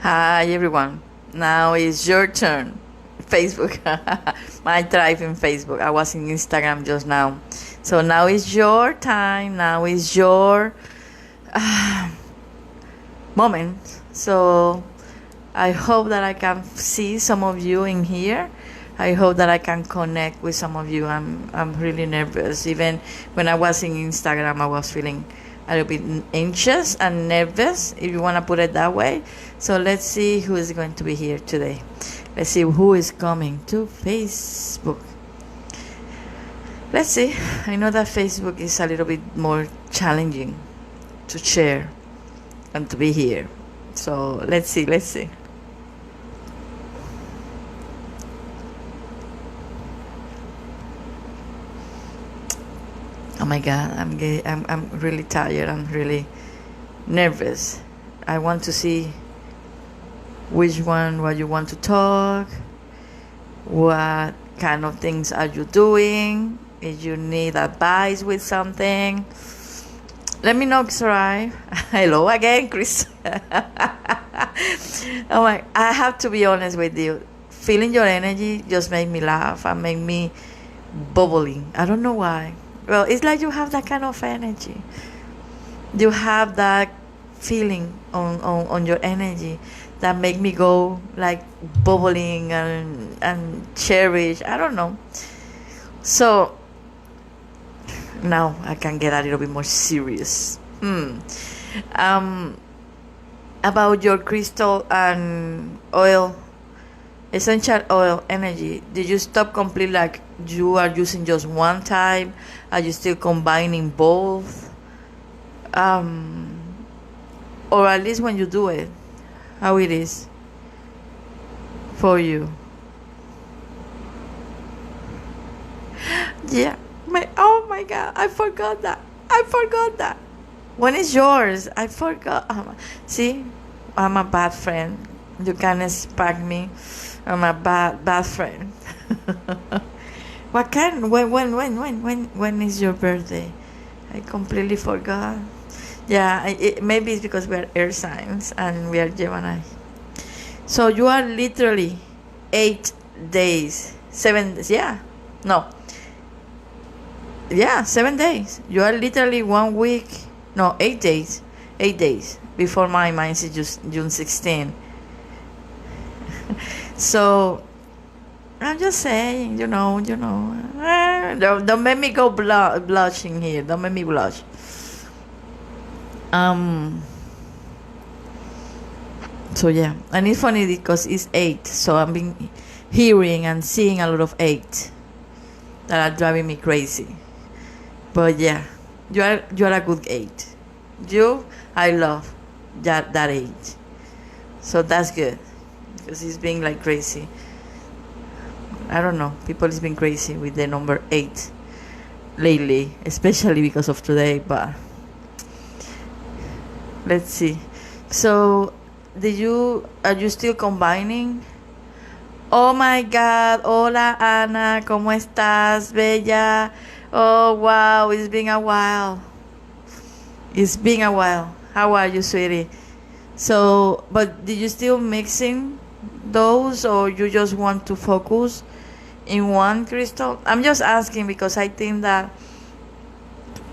Hi everyone. Now it's your turn. Facebook. My thrive in Facebook. I was in Instagram just now. So now is your time. Now is your moment. So I hope that I can see some of you in here. I hope that I can connect with some of you. I'm really nervous. Even when I was in Instagram, I was feeling a little bit anxious and nervous, if you want to put it that way. So let's see who is going to be here today. Let's see who is coming to Facebook. Let's see. I know that Facebook is a little bit more challenging to share and to be here. So let's see. Oh my God, I'm really tired. I'm really nervous. I want to see what you want to talk, what kind of things are you doing, if you need advice with something. Let me know, Sarai. Hello again, Chris. Oh my, I have to be honest with you. Feeling your energy just made me laugh and made me bubbling. I don't know why. Well, it's like you have that kind of energy. You have that feeling on your energy that make me go like bubbling and cherish. I don't know. So now I can get a little bit more serious. About your crystal and oil, essential oil energy, did you stop completely, like you are using just one type? Are you still combining both? Or at least when you do it, how it is for you? Yeah. Oh my God, I forgot that. When is yours? I forgot. See, I'm a bad friend. You can spark me. I'm a bad friend. What kind? When is your birthday? I completely forgot. Yeah, maybe it's because we are air signs and we are Gemini. So you are literally 8 days, 7 days. Yeah, no. Yeah, 7 days. You are literally 1 week. No, 8 days. 8 days before mine is just June 16. So I'm just saying, don't make me go blushing here. Don't make me blush. So yeah, and it's funny because it's 8. So I've been hearing and seeing a lot of 8 that are driving me crazy. But yeah, you are a good 8. I love that 8. So that's good because it's being like crazy. I don't know. People is being crazy with the number 8 lately, especially because of today. But let's see. So, are you still combining? Oh my God. Hola Ana, ¿cómo estás, bella? Oh wow, it's been a while. How are you, sweetie? So, but did you still mixing those, or you just want to focus in one crystal? I'm just asking because I think that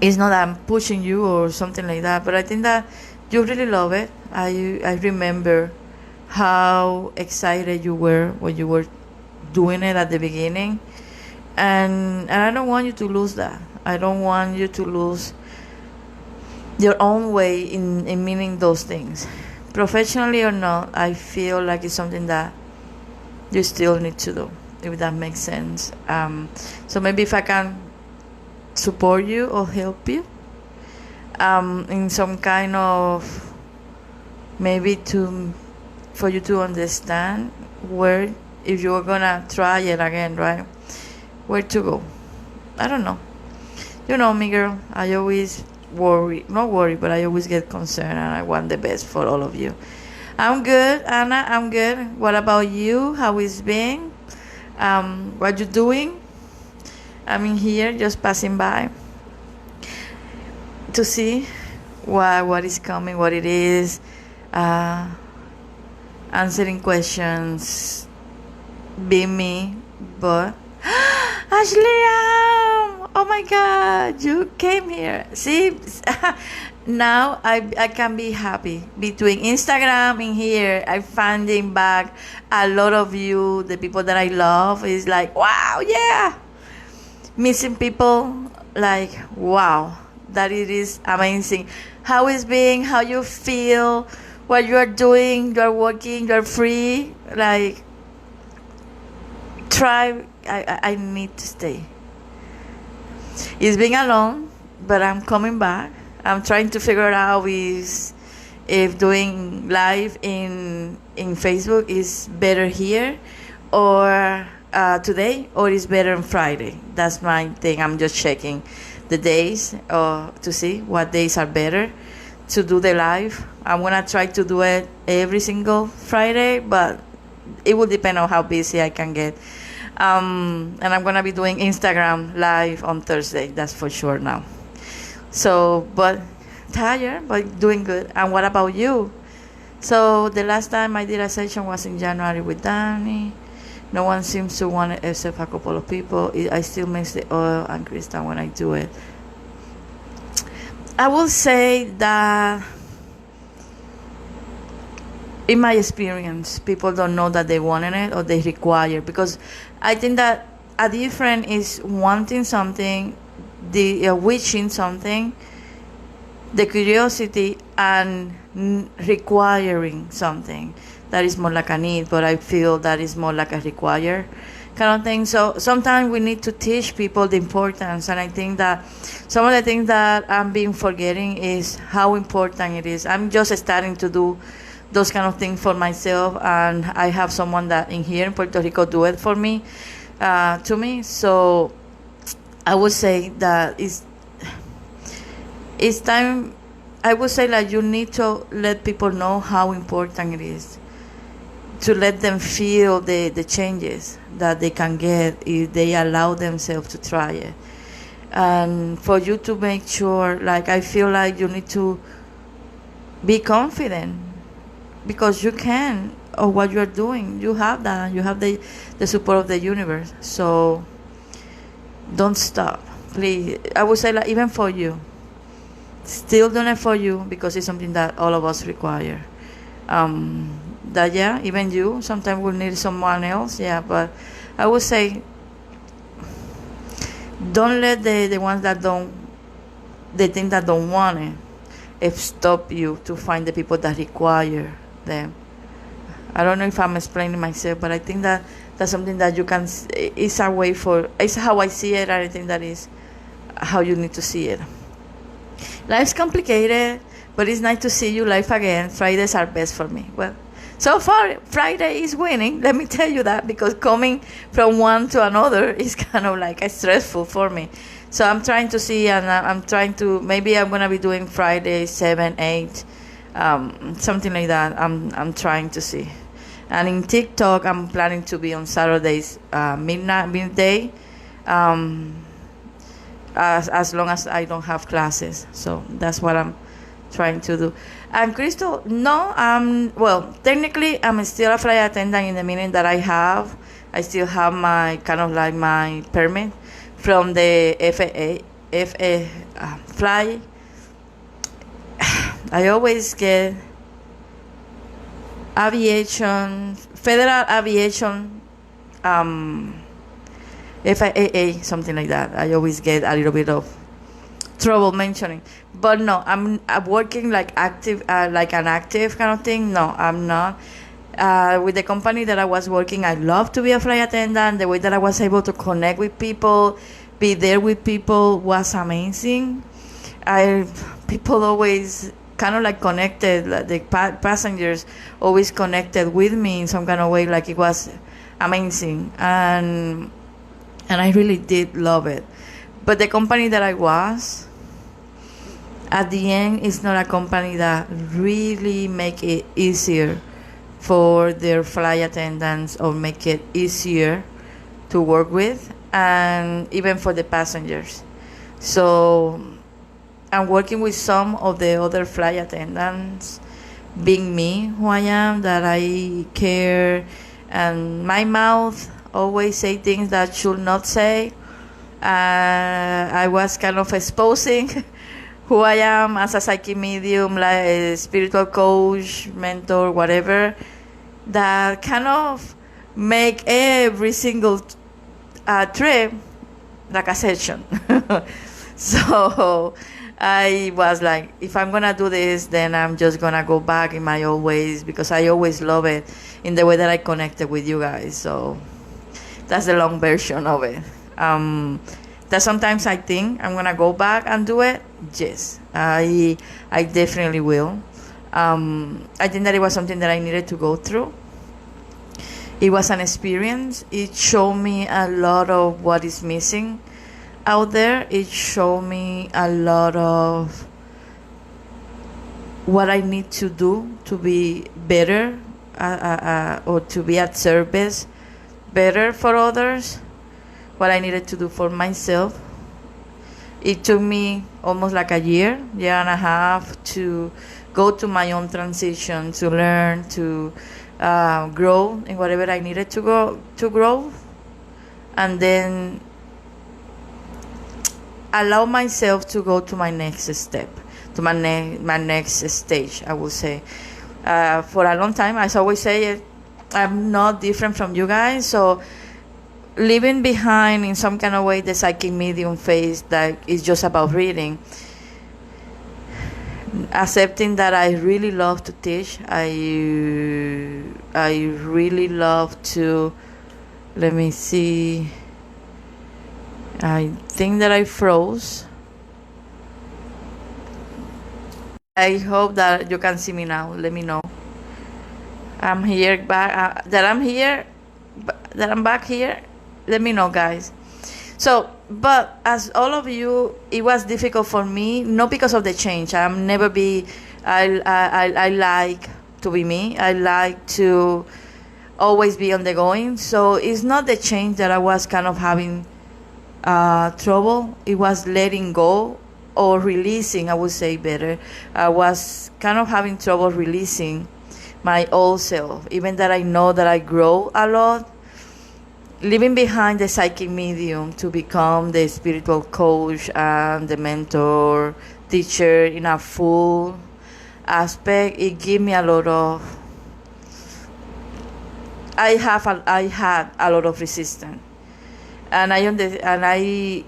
it's not that I'm pushing you or something like that, but I think that you really love it. I remember how excited you were when you were doing it at the beginning, and I don't want you to lose that. I don't want you to lose your own way in meaning those things. Professionally or not, I feel like it's something that you still need to do, if that makes sense. So maybe if I can support you or help you in some kind of, maybe for you to understand where, if you're gonna try it again, right, where to go. I don't know. You know me, girl. I always not worry, but I always get concerned, and I want the best for all of you. I'm good, Anna. I'm good. What about you? How is been? What you doing? I'm in here, just passing by to see what is coming, what it is. answering questions, being me, but Ashley, oh my God, you came here. See, now I can be happy between Instagram and here. I'm finding back a lot of you, the people that I love. Is like, wow, yeah. Missing people, like, wow, that it is amazing. How it's being, how you feel, what you are doing, you are working, you are free. Like, try. I need to stay. It's being alone, but I'm coming back. I'm trying to figure out if doing live in Facebook is better here or today, or is better on Friday. That's my thing. I'm just checking the days to see what days are better to do the live. I'm gonna try to do it every single Friday, but it will depend on how busy I can get. And I'm gonna be doing Instagram live on Thursday. That's for sure now. So, but tired, but doing good. And what about you? So the last time I did a session was in January with Danny. No one seems to want it except a couple of people. I still mix the oil and crystal when I do it. I will say that in my experience, people don't know that they wanted it or they require, because I think that a difference is wanting something, the wishing something, the curiosity, and requiring something. That is more like a need, but I feel that is more like a require kind of thing. So sometimes we need to teach people the importance, and I think that some of the things that I'm being forgetting is how important it is. I'm just starting to do those kind of things for myself, and I have someone that in here in Puerto Rico do it for me, to me. So I would say that it's time. I would say that you need to let people know how important it is, to let them feel the changes that they can get if they allow themselves to try it. And for you to make sure, like, I feel like you need to be confident, because you can, of what you're doing. You have that. You have the support of the universe. So don't stop, please. I would say, like, even for you, still doing it for you, because it's something that all of us require. That, yeah, even you sometimes will need someone else, yeah, but I would say don't let the ones that don't, the things that don't want it, if stop you to find the people that require them. I don't know if I'm explaining myself, but I think that that's something that you can, it's a way for, it's how I see it, and I think that is how you need to see it. Life's complicated, but it's nice to see you live again. Fridays are best for me. Well, so far, Friday is winning. Let me tell you that, because coming from one to another is kind of like stressful for me. So I'm trying to see, and I'm trying to, maybe I'm going to be doing Friday, 7, 8, something like that. I'm trying to see. And in TikTok, I'm planning to be on Saturdays, midday, as long as I don't have classes. So that's what I'm trying to do. And Crystal, no, well, technically I'm still a flight attendant, in the meaning that I still have my, kind of like my permit from the FAA fly. I always get Federal Aviation, FAA, something like that. I always get a little bit of trouble mentioning, but no, I'm working like active, like an active kind of thing. No, I'm not. With the company that I was working, I love to be a flight attendant. The way that I was able to connect with people, be there with people, was amazing. People always kind of like connected, like the passengers always connected with me in some kind of way, like it was amazing, and I really did love it. But the company that I was, at the end, it's not a company that really make it easier for their flight attendants, or make it easier to work with, and even for the passengers. So I'm working with some of the other flight attendants being me, who I am, that I care, and my mouth always say things that should not say. I was kind of exposing who I am as a psychic medium, like a spiritual coach, mentor, whatever, that kind of make every single trip like a session. So I was like, if I'm gonna do this, then I'm just gonna go back in my old ways, because I always love it in the way that I connected with you guys. So that's the long version of it. That sometimes I think I'm gonna go back and do it. Yes, I definitely will. I think that it was something that I needed to go through. It was an experience. It showed me a lot of what is missing out there. It showed me a lot of what I need to do to be better, or to be at service better for others, what I needed to do for myself. It took me almost like a year and a half to go to my own transition, to learn, to grow in whatever I needed to grow, and then allow myself to go to my next step, to my next stage, I will say. For a long time, I always say, I'm not different from you guys, so leaving behind in some kind of way the psychic medium phase that is just about reading, accepting that I really love to teach. I really love to, let me see, I think that I froze. I hope that you can see me now. Let me know. I'm here back. That I'm here. That I'm back here. Let me know, guys. So, but as all of you, it was difficult for me, not because of the change. I'm never be. I like to be me. I like to always be on the going. So it's not the change that I was kind of having trouble. It was letting go or releasing, I would say better. I was kind of having trouble releasing my old self, even that I know that I grow a lot. Leaving behind the psychic medium to become the spiritual coach and the mentor, teacher in a full aspect, it gave me a lot of. I had a lot of resistance, and I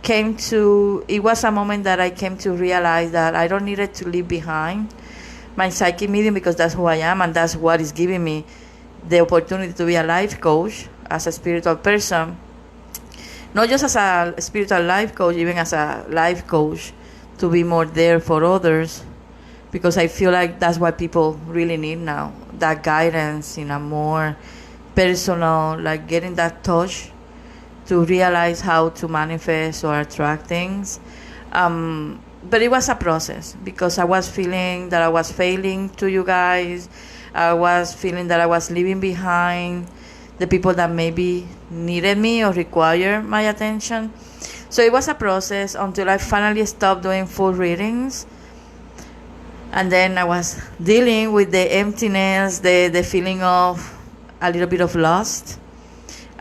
came to. It was a moment that I came to realize that I don't needed to leave behind my psychic medium, because that's who I am, and that's what is giving me the opportunity to be a life coach, as a spiritual person, not just as a spiritual life coach, even as a life coach, to be more there for others, because I feel like that's what people really need now, that guidance in a more personal, like getting that touch to realize how to manifest or attract things. But it was a process, because I was feeling that I was failing to you guys. I was feeling that I was leaving behind the people that maybe needed me or required my attention. So it was a process until I finally stopped doing full readings. And then I was dealing with the emptiness, the feeling of a little bit of lost.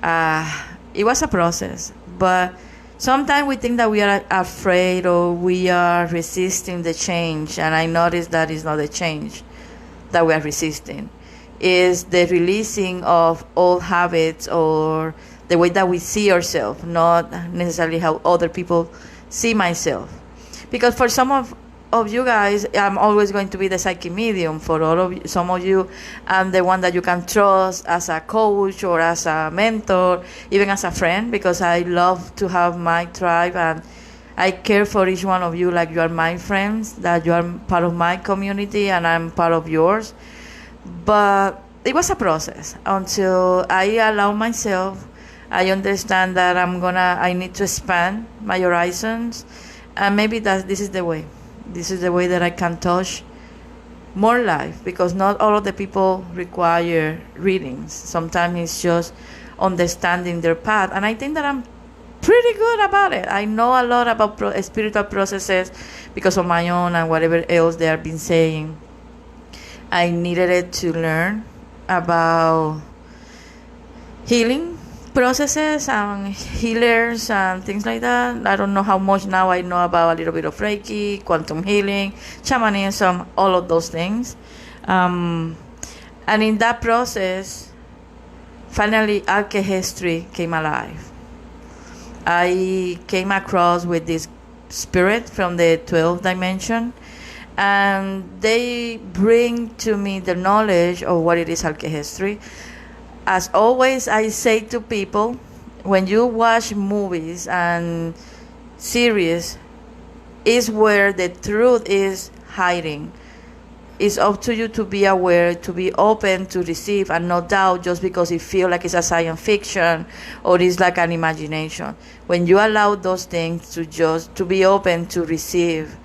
It was a process. But sometimes we think that we are afraid or we are resisting the change. And I noticed that it's not the change that we are resisting. Is the releasing of old habits or the way that we see ourselves, not necessarily how other people see myself. Because for some of you guys, I'm always going to be the psychic medium. For all of you, some of you, I'm the one that you can trust as a coach or as a mentor, even as a friend, because I love to have my tribe and I care for each one of you like you are my friends, that you are part of my community and I'm part of yours. But it was a process until I allow myself. I understand that I need to expand my horizons, and maybe this is the way. This is the way that I can touch more life, because not all of the people require readings. Sometimes it's just understanding their path, and I think that I'm pretty good about it. I know a lot about spiritual processes because of my own and whatever else they have been saying. I needed it to learn about healing processes and healers and things like that. I don't know how much now I know about a little bit of Reiki, quantum healing, shamanism, all of those things. And in that process, finally, Alkehistory came alive. I came across with this spirit from the 12th dimension, and they bring to me the knowledge of what it is Alkehistory. As always, I say to people, when you watch movies and series, is where the truth is hiding. It's up to you to be aware, to be open to receive and not doubt just because it feels like it's a science fiction or it's like an imagination. When you allow those things to be open to receive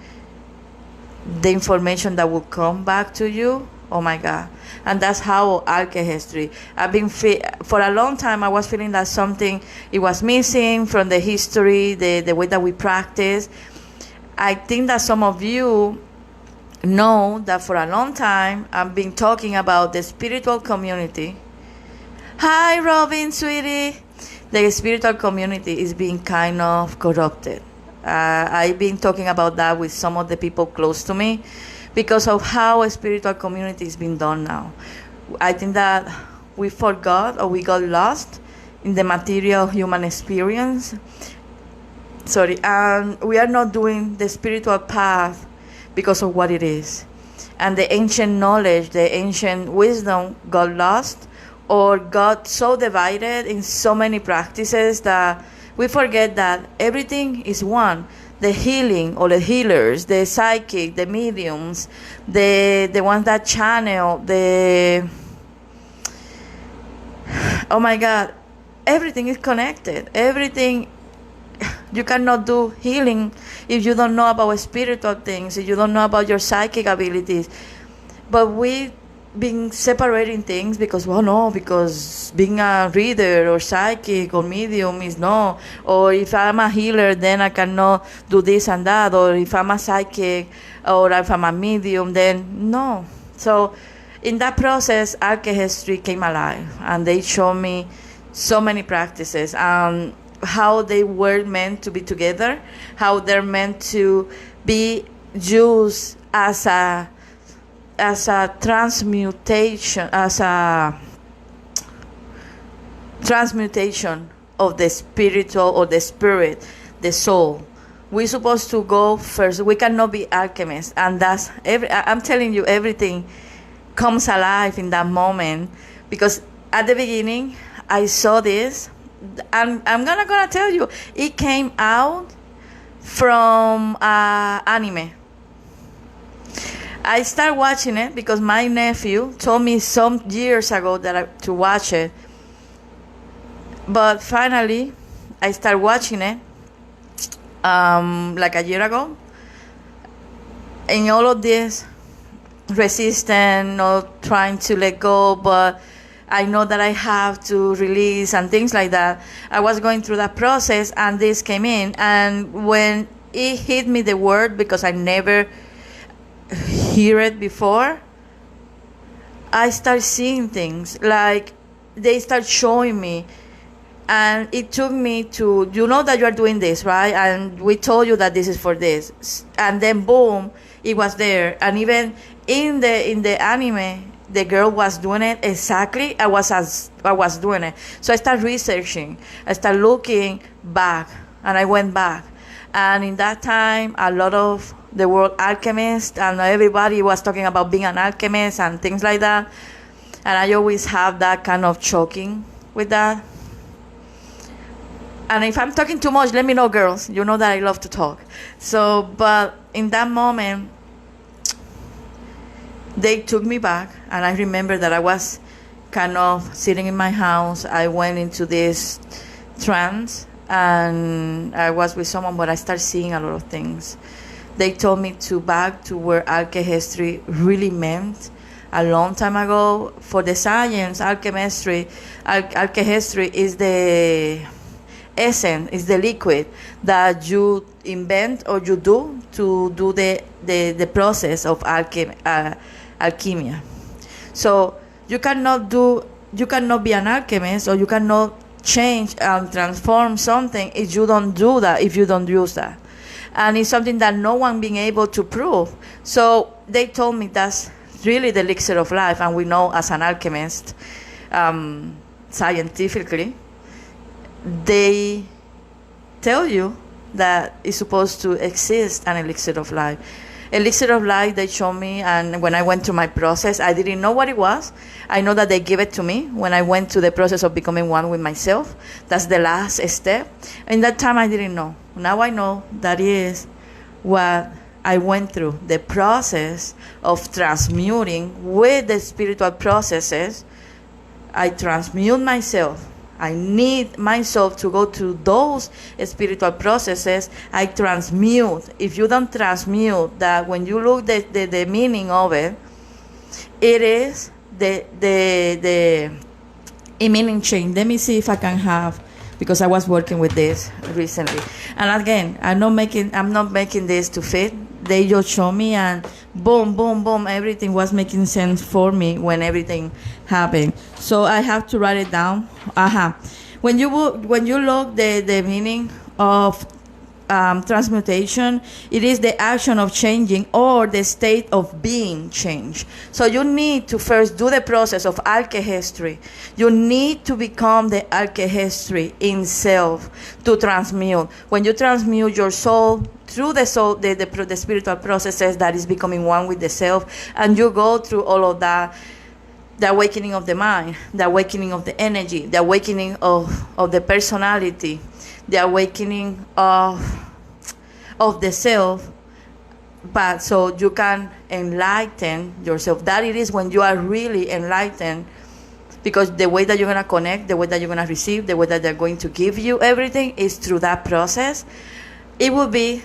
the information that will come back to you, oh my God. And that's how Alkehistory. I've been for a long time. I was feeling that something it was missing from the history, the way that we practice. I think that some of you know that for a long time I've been talking about the spiritual community. Hi, Robin, sweetie. The spiritual community is being kind of corrupted. I've been talking about that with some of the people close to me because of how a spiritual community is being done now. I think that we forgot or we got lost in the material human experience. And we are not doing the spiritual path because of what it is. And the ancient knowledge, the ancient wisdom got lost or got so divided in so many practices that we forget that everything is one. The healing or the healers, the psychic, the mediums, the ones that channel, oh my God, everything is connected. Everything. You cannot do healing if you don't know about spiritual things, if you don't know about your psychic abilities. But we've been separating things because being a reader or psychic or medium is no. Or if I'm a healer, then I cannot do this and that. Or if I'm a psychic or if I'm a medium, then no. So in that process, Alkehistory came alive, and they showed me so many practices. How they were meant to be together, how they're meant to be used as a transmutation, of the spiritual or the spirit, the soul. We're supposed to go first. We cannot be alchemists, and that's I'm telling you, everything comes alive in that moment, because at the beginning I saw this. I'm gonna tell you, it came out from anime. I started watching it because my nephew told me some years ago to watch it. But finally, I started watching it like a year ago. And all of this resistance, not trying to let go, but I know that I have to release and things like that. I was going through that process, and this came in. And when it hit me, the word, because I never hear it before, I start seeing things. Like, they start showing me. And it took me to, you know that you are doing this, right? And we told you that this is for this. And then, boom, it was there. And even in the anime, the girl was doing it exactly as I was doing it. So I started researching. I started looking back, and I went back. And in that time, a lot of the word alchemist, and everybody was talking about being an alchemist and things like that. And I always have that kind of choking with that. And if I'm talking too much, let me know, girls. You know that I love to talk. So, but in that moment, they took me back, and I remember that I was kind of sitting in my house. I went into this trance, and I was with someone, but I started seeing a lot of things. They told me to back to where Alkehistory really meant a long time ago. For the science, Alkehistory is the essence, is the liquid that you invent or you do to do the process of alchemy. So you cannot be an alchemist, or you cannot change and transform something if you don't do that, if you don't use that. And it's something that no one being able to prove. So they told me that's really the elixir of life, and we know as an alchemist, scientifically, they tell you that it's supposed to exist an elixir of life. Elixir of life, they showed me, and when I went to my process, I didn't know what it was. I know that they gave it to me when I went to the process of becoming one with myself. That's the last step. In that time, I didn't know. Now I know that is what I went through, the process of transmuting with the spiritual processes. I transmute myself. I need myself to go through those spiritual processes. I transmute. If you don't transmute that, when you look at the meaning of it, it is the meaning change. Let me see if I can have, because I was working with this recently. And again, I'm not making this to fit. They just show me, and boom, boom, boom, everything was making sense for me when everything happened. So I have to write it down. When you look the meaning of transmutation, it is the action of changing or the state of being changed. So you need to first do the process of alchemy. You need to become the alchemy in self to transmute. When you transmute your soul through the soul, the spiritual processes, that is becoming one with the self, and you go through all of that, the awakening of the mind, the awakening of the energy, the awakening of the personality, the awakening of the self, but so you can enlighten yourself. That it is when you are really enlightened, because the way that you're going to connect, the way that you're going to receive, the way that they're going to give you everything is through that process. It will be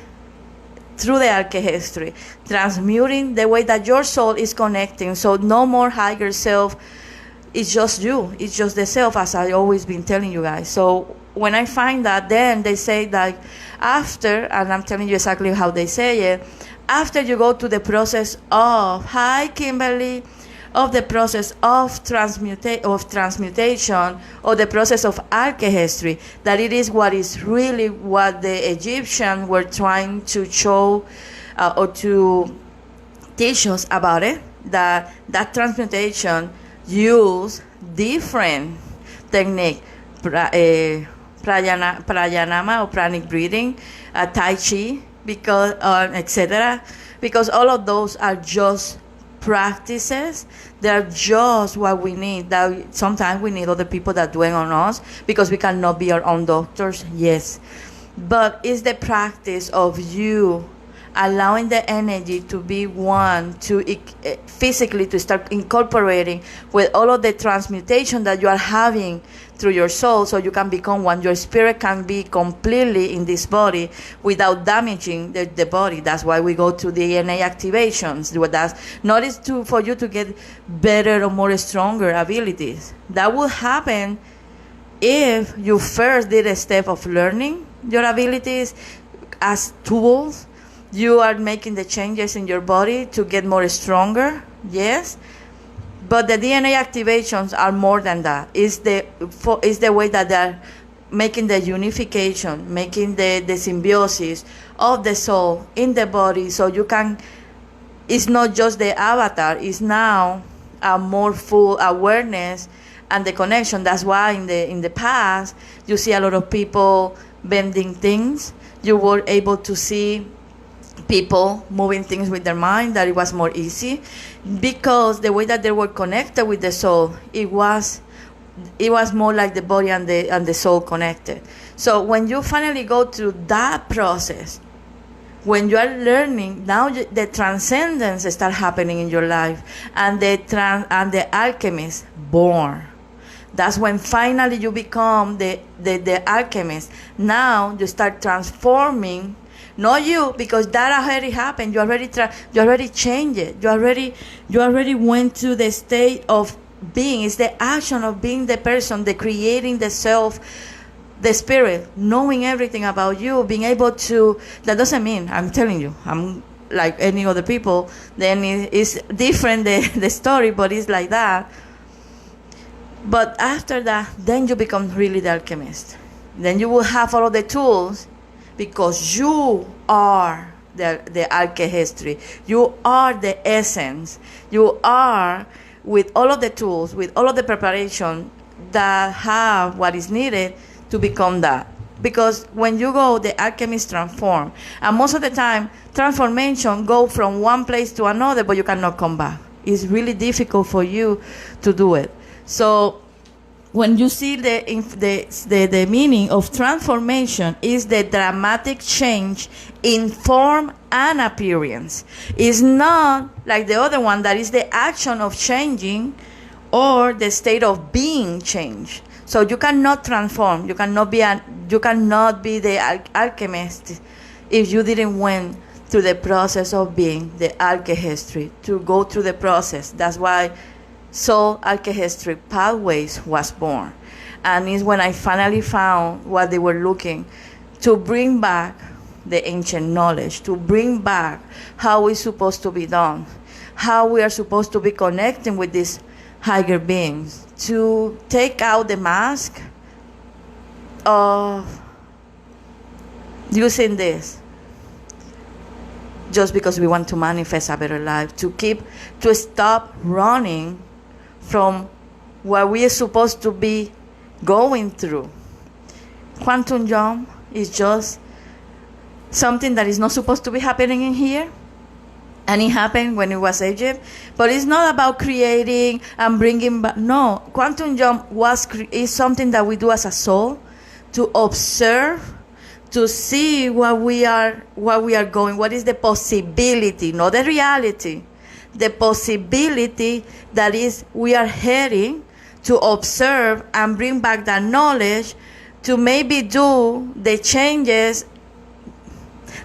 through the alchemy, transmuting the way that your soul is connecting. So no more higher self. It's just you. It's just the self, as I always been telling you guys. So when I find that, then they say that after, and I'm telling you exactly how they say it, after you go to the process of, hi Kimberly, of the process of transmutation, or the process of alchemy, that it is what is really what the Egyptians were trying to show or to teach us about it, that transmutation use different technique, pranayama or pranic breathing, tai chi, because etc. Because all of those are just practices. They're just what we need. That sometimes we need other people that do it on us, because we cannot be our own doctors. Yes, but it's the practice of you allowing the energy to be one, to physically to start incorporating with all of the transmutation that you are having through your soul, so you can become one. Your spirit can be completely in this body without damaging the body. That's why we go to DNA activations. That's not is for you to get better or more stronger abilities. That will happen if you first did a step of learning your abilities as tools. You are making the changes in your body to get more stronger, yes. But the DNA activations are more than that. It's the way that they're making the unification, making the symbiosis of the soul in the body, so you can. It's not just the avatar. It's now a more full awareness and the connection. That's why in the past you see a lot of people bending things. You were able to see people moving things with their mind, that it was more easy, because the way that they were connected with the soul, it was more like the body and the soul connected. So when you finally go through that process, when you are learning, now the transcendence start happening in your life, and the alchemist born. That's when finally you become the alchemist. Now you start transforming. Not you, because that already happened. You already changed it. You already went to the state of being. It's the action of being the person, the creating the self, the spirit, knowing everything about you, being able to. That doesn't mean, I'm telling you, I'm like any other people, then it's different, the story, but it's like that. But after that, then you become really the alchemist. Then you will have all of the tools, because you are the alchemy. You are the essence. You are with all of the tools, with all of the preparation that have what is needed to become that. Because when you go, the alchemist transform. And most of the time, transformation go from one place to another, but you cannot come back. It's really difficult for you to do it. So when you see the meaning of transformation is the dramatic change in form and appearance. It's not like the other one that is the action of changing or the state of being changed. So you cannot transform. You cannot be the alchemist if you didn't went through the process of being the alchemy, to go through the process. That's why Soul Alchemy Pathways was born. And it's when I finally found what they were looking, to bring back the ancient knowledge, to bring back how it's supposed to be done, how we are supposed to be connecting with these higher beings, to take out the mask of using this just because we want to manifest a better life, to stop running from what we are supposed to be going through. Quantum jump is just something that is not supposed to be happening in here. And it happened when it was Egypt. But it's not about creating and bringing back. No, quantum jump is something that we do as a soul, to observe, to see what we are going, what is the possibility, not the reality. The possibility that is we are heading, to observe and bring back that knowledge, to maybe do the changes,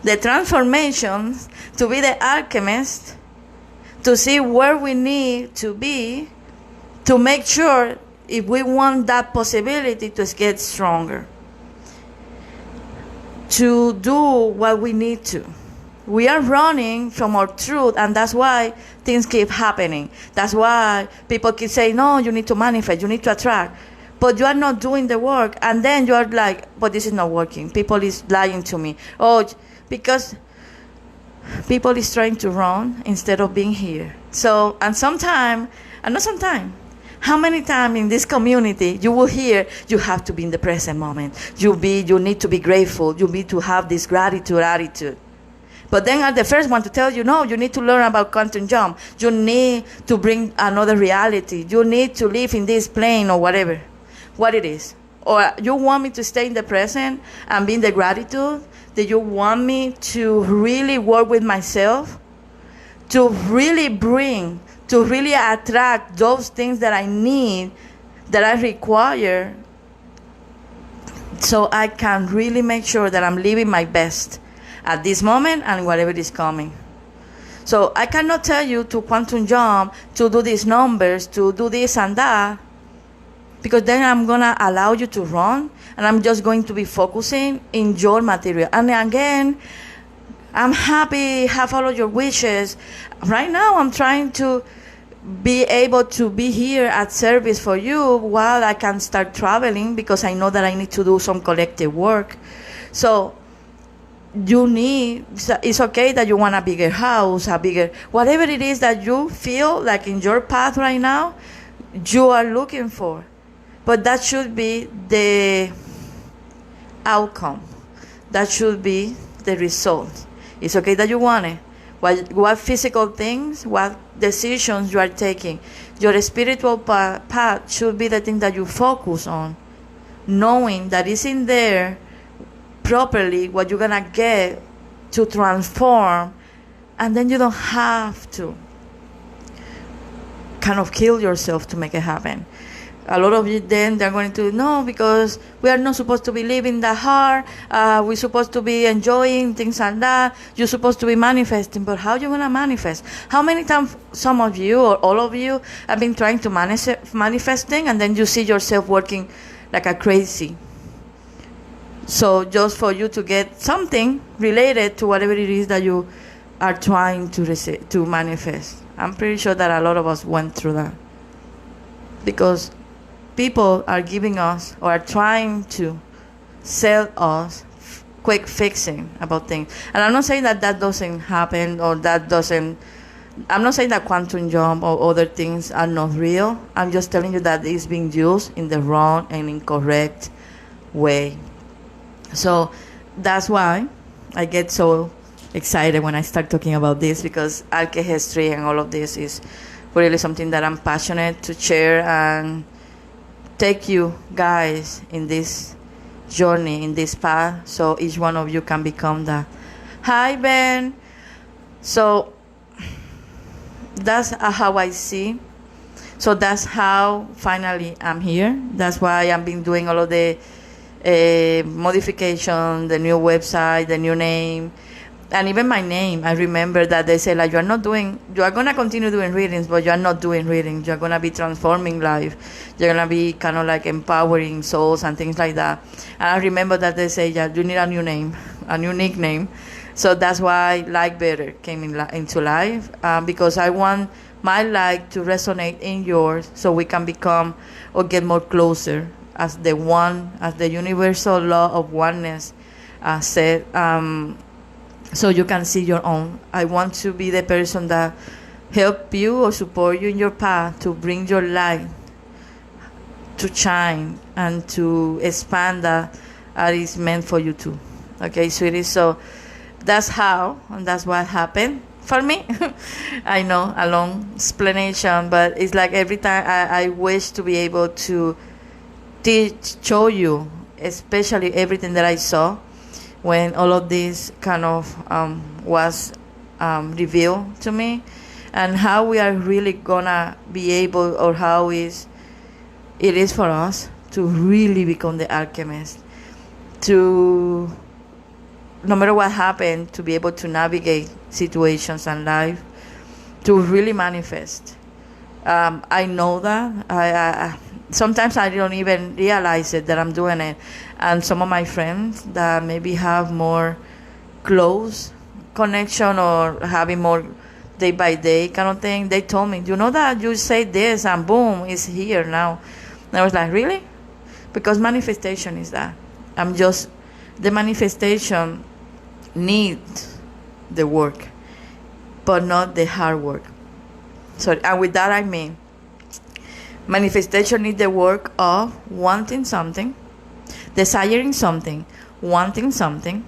the transformations, to be the alchemist, to see where we need to be, to make sure if we want that possibility to get stronger, to do what we need to. We are running from our truth, and that's why things keep happening. That's why people keep saying, no, you need to manifest, you need to attract. But you are not doing the work, and then you are like, but this is not working. People is lying to me. Oh, because people is trying to run instead of being here. So, and not sometime, how many times in this community you will hear you have to be in the present moment. You need to be grateful. You need to have this gratitude attitude. But then I'm the first one to tell you, no, you need to learn about quantum jump. You need to bring another reality. You need to live in this plane or whatever, what it is. Or you want me to stay in the present and be in the gratitude? Do you want me to really work with myself? To really attract those things that I need, that I require, so I can really make sure that I'm living my best at this moment and whatever is coming. So I cannot tell you to quantum jump, to do these numbers, to do this and that, because then I'm going to allow you to run, and I'm just going to be focusing in your material. And again, I'm happy, have all of your wishes. Right now, I'm trying to be able to be here at service for you while I can start traveling, because I know that I need to do some collective work. So it's okay that you want a bigger house, whatever it is that you feel like in your path right now, you are looking for. But that should be the outcome. That should be the result. It's okay that you want it. What physical things, what decisions you are taking. Your spiritual path should be the thing that you focus on, knowing that it's in there properly what you're going to get to transform, and then you don't have to kind of kill yourself to make it happen. A lot of you then they're going to, no, because we are not supposed to be living that hard. We're supposed to be enjoying things like that. You're supposed to be manifesting. But how are you going to manifest? How many times some of you or all of you have been trying to manifesting, and then you see yourself working like a crazy? So just for you to get something related to whatever it is that you are trying to to manifest. I'm pretty sure that a lot of us went through that because people are giving us or are trying to sell us quick fixing about things. And I'm not saying that that doesn't happen or that doesn't. I'm not saying that quantum jump or other things are not real. I'm just telling you that it's being used in the wrong and incorrect way. So that's why I get so excited when I start talking about this, because arche history and all of this is really something that I'm passionate to share and take you guys in this journey, in this path, so each one of you can become that. Hi, Ben. So that's how I see. So that's how finally I'm here. That's why I've been doing all of the modification, the new website, the new name, and even my name. I remember that they say, like, you are gonna continue doing readings, but you are not doing readings. You're gonna be transforming life. You're gonna be kind of like empowering souls and things like that. And I remember that they say, yeah, you need a new name, a new nickname. So that's why Like Better came into life, because I want my light to resonate in yours, so we can become or get more closer as the one, as the universal law of oneness said. So you can see your own. I want to be the person that help you or support you in your path to bring your light to shine and to expand that is meant for you too. Okay, sweetie. So that's how, and that's what happened for me. I know, a long explanation, but it's like every time I wish to be able to show you, especially everything that I saw when all of this kind of was revealed to me, and how we are really gonna be able, or how it is for us to really become the alchemist, to, no matter what happened, to be able to navigate situations and life, to really manifest. I know that. I sometimes I don't even realize it, that I'm doing it. And some of my friends that maybe have more close connection or having more day by day kind of thing, they told me, you know that you say this and boom, it's here now. And I was like, really? Because manifestation is that. The manifestation needs the work, but not the hard work. So, and with that I mean, manifestation is the work of wanting something, desiring something, wanting something,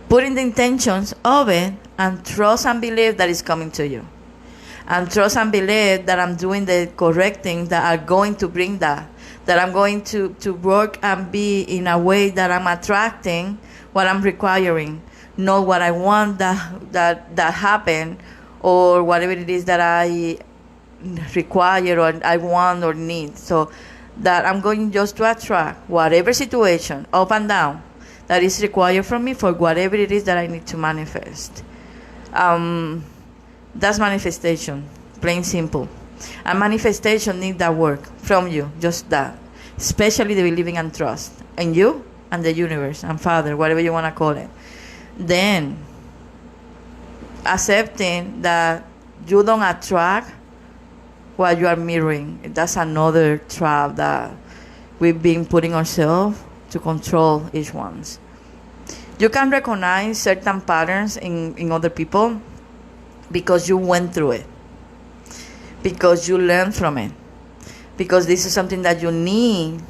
putting the intentions of it, and trust and believe that it's coming to you. And trust and believe that I'm doing the correct things that are going to bring that I'm going to work and be in a way that I'm attracting what I'm requiring, not what I want that happen, or whatever it is that I require or I want or need. So that I'm going just to attract whatever situation, up and down, that is required from me for whatever it is that I need to manifest. That's manifestation, plain simple. And manifestation needs that work from you, just that. Especially the believing and trust in you and the universe and Father, whatever you want to call it. Then accepting that you don't attract what you are mirroring. That's another trap that we've been putting ourselves to control each one's. You can recognize certain patterns in other people because you went through it, because you learned from it, because this is something that you need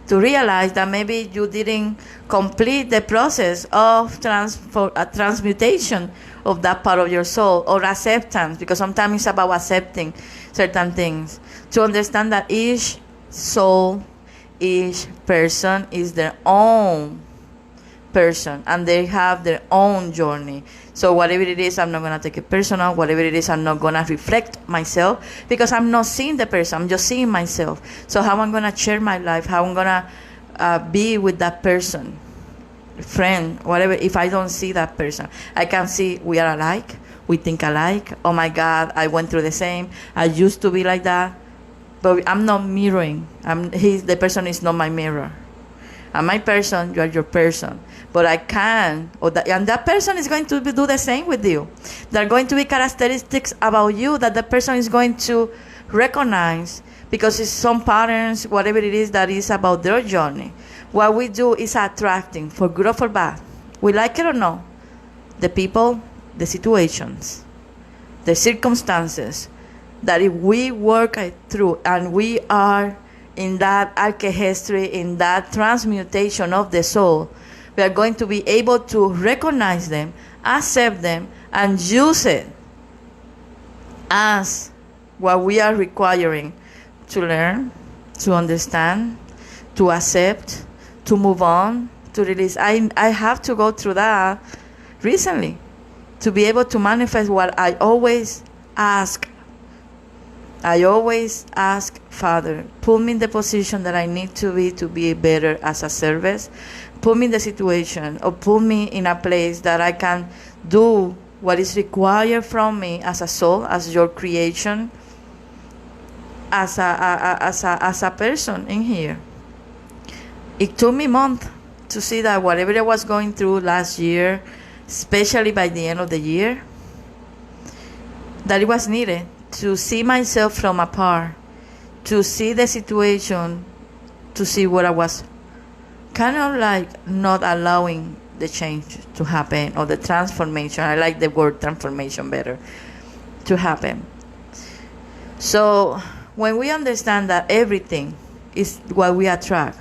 to realize that maybe you didn't complete the process of transmutation of that part of your soul, or acceptance, because sometimes it's about accepting certain things, to understand that each soul, each person is their own person and they have their own journey. So whatever it is, I'm not going to take it personal. Whatever it is, I'm not going to reflect myself, because I'm not seeing the person, I'm just seeing myself. So how I'm going to share my life, how I'm going to be with that person, friend, whatever, if I don't see that person. I can see we are alike, we think alike, oh my God, I went through the same, I used to be like that, but I'm not mirroring. The person is not my mirror. I'm my person, you are your person. But I can, and that person is going to do the same with you. There are going to be characteristics about you that the person is going to recognize because it's some patterns, whatever it is that is about their journey. What we do is attracting, for good or for bad. We like it or no, the people, the situations, the circumstances, that if we work it through and we are in that archehistory, in that transmutation of the soul, we are going to be able to recognize them, accept them, and use it as what we are requiring to learn, to understand, to accept, to move on, to release. I have to go through that recently to be able to manifest what I always ask. I always ask, Father, put me in the position that I need to be better as a service. Put me in the situation, or put me in a place that I can do what is required from me as a soul, as your creation, as a person in here. It took me months to see that whatever I was going through last year, especially by the end of the year, that it was needed to see myself from afar, to see the situation, to see what I was kind of like not allowing the change to happen, or the transformation. I like the word transformation better, to happen. So when we understand that everything is what we attract,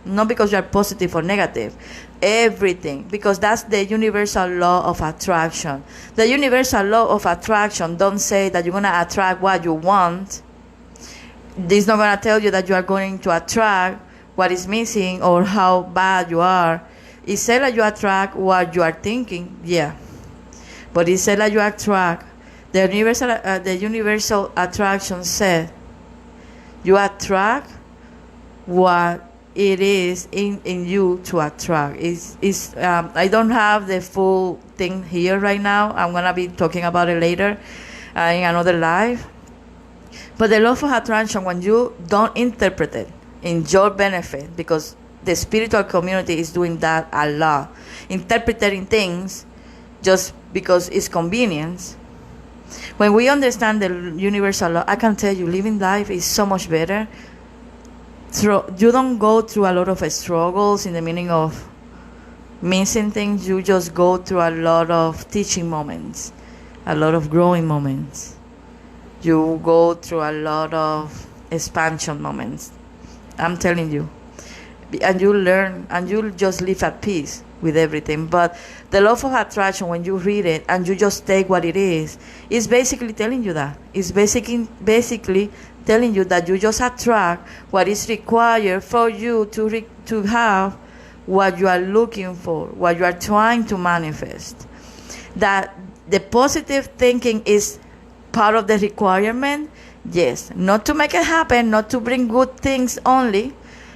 not because you are positive or negative, everything, because that's the universal law of attraction. The universal law of attraction don't say that you're going to attract what you want. This is not going to tell you that you are going to attract what is missing or how bad you are. It says that you attract what you are thinking, yeah. But it says that you attract, the universal attraction said, you attract what it is in you to attract. I don't have the full thing here right now. I'm going to be talking about it later in another live. But the law of attraction, when you don't interpret it in your benefit, because the spiritual community is doing that a lot, interpreting things just because it's convenience. When we understand the universal law, I can tell you, living life is so much better. You don't go through a lot of struggles in the meaning of missing things. You just go through a lot of teaching moments, a lot of growing moments. You go through a lot of expansion moments. I'm telling you. And you learn, and you just live at peace with everything. But the law of attraction, when you read it and you just take what it is basically telling you that. It's basically telling you that you just attract what is required for you to have what you are looking for, what you are trying to manifest. That the positive thinking is part of the requirement, yes. Not to make it happen, not to bring good things only,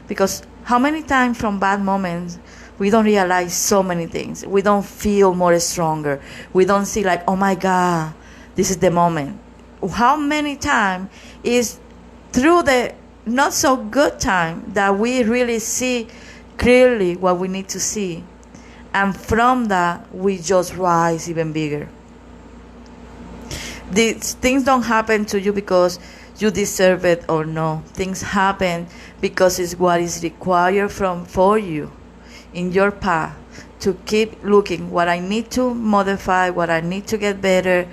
because how many times from bad moments we don't realize so many things. We don't feel more stronger. We don't see like, oh my God, this is the moment. How many times is through the not so good time that we really see clearly what we need to see. And from that, we just rise even bigger. These things don't happen to you because you deserve it or no. Things happen because it's what is required for you in your path to keep looking what I need to modify, what I need to get better,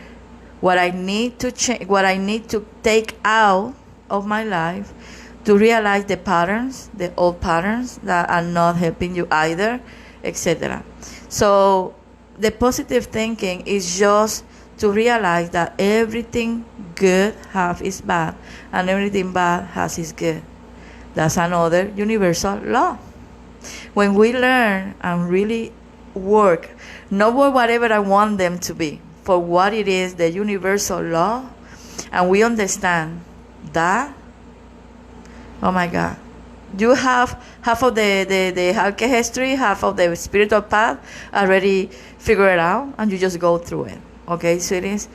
what I need to change, what I need to take out of my life, to realize the patterns, the old patterns that are not helping you either, etc. So the positive thinking is just to realize that everything good has its bad, and everything bad has its good. That's another universal law. When we learn and really work, not for whatever I want them to be, for what it is, the universal law, and we understand that, oh my God, you have half of the archehistory, half of the spiritual path already figured out, and you just go through it. Okay, sweeties?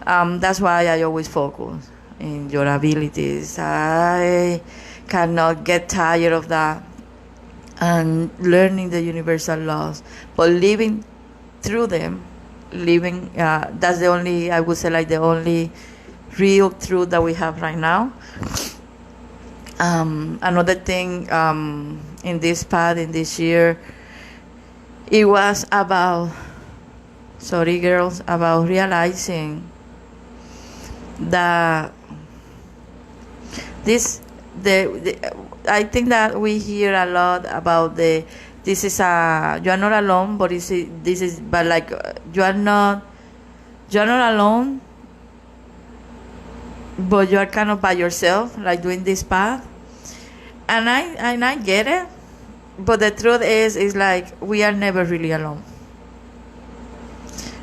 That's why I always focus in your abilities. I cannot get tired of that. and learning the universal laws, but living through them, that's the only, I would say, like the only real truth that we have right now. Another thing in this path, in this year, it was about, sorry girls, about realizing that I think that we hear a lot about this is you are not alone, but you are not alone, but you are kind of by yourself, like doing this path. And I get it, but the truth is like we are never really alone.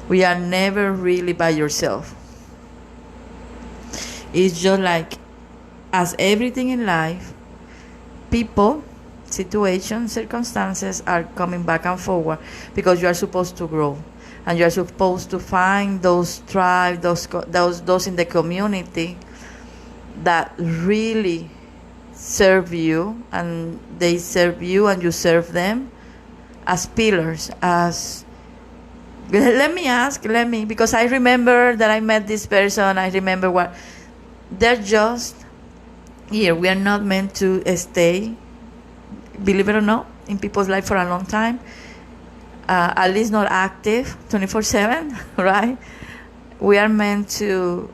We are never really by yourself. It's just like, as everything in life, people, situations, circumstances are coming back and forward because you are supposed to grow, and you are supposed to find those tribe, those in the community that really serve you, and they serve you and you serve them as pillars. As let me because I remember that I met this person. I remember what they're just here. We are not meant to stay, believe it or not, in people's life for a long time, at least not active 24/7, right? We are meant to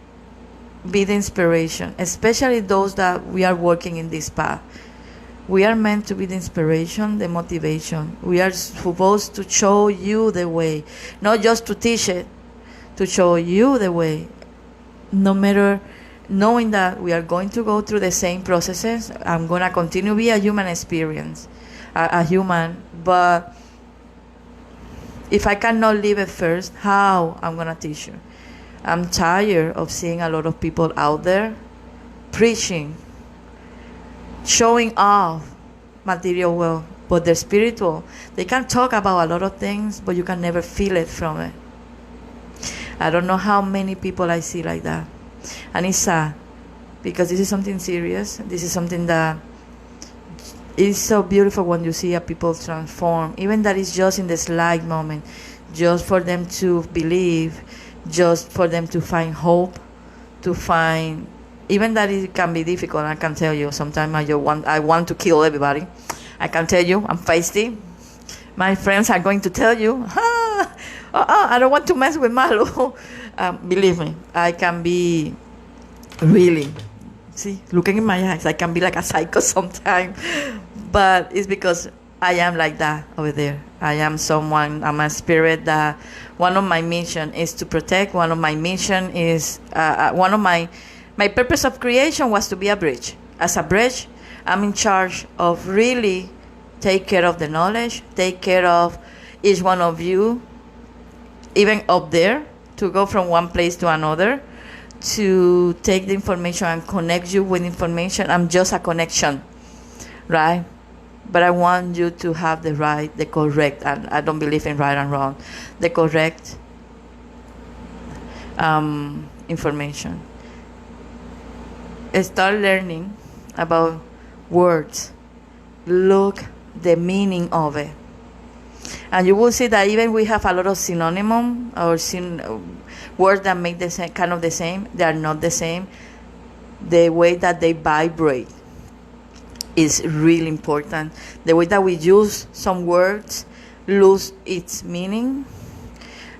be the inspiration, especially those that we are working in this path. We are meant to be the inspiration, the motivation. We are supposed to show you the way, not just to teach it, to show you the way. No matter, knowing that we are going to go through the same processes, I'm going to continue to be a human experience, a human, but if I cannot live it first, how I'm going to teach you? I'm tired of seeing a lot of people out there preaching, showing off material wealth, but they're spiritual. They can talk about a lot of things, but you can never feel it from it. I don't know how many people I see like that. And it's sad, because this is something serious. This is something that is so beautiful when you see a people transform, even that is just in the slight moment, just for them to believe, just for them to find hope, to find, even that it can be difficult. I can tell you, sometimes I want to kill everybody. I can tell you, I'm feisty. My friends are going to tell you, I don't want to mess with Malu. Believe me, I can be really, see, looking in my eyes, I can be like a psycho sometimes. But it's because I am like that over there. I'm a spirit that one of my mission is to protect. One of my mission is, my purpose of creation was to be a bridge. As a bridge, I'm in charge of really take care of the knowledge, take care of each one of you, even up there, to go from one place to another, to take the information and connect you with information. I'm just a connection, right? But I want you to have the correct, and I don't believe in right and wrong, the correct information. Start learning about words. Look the meaning of it. And you will see that even we have a lot of synonym or words that make the same, kind of the same. They are not the same. The way that they vibrate is really important. The way that we use some words lose its meaning.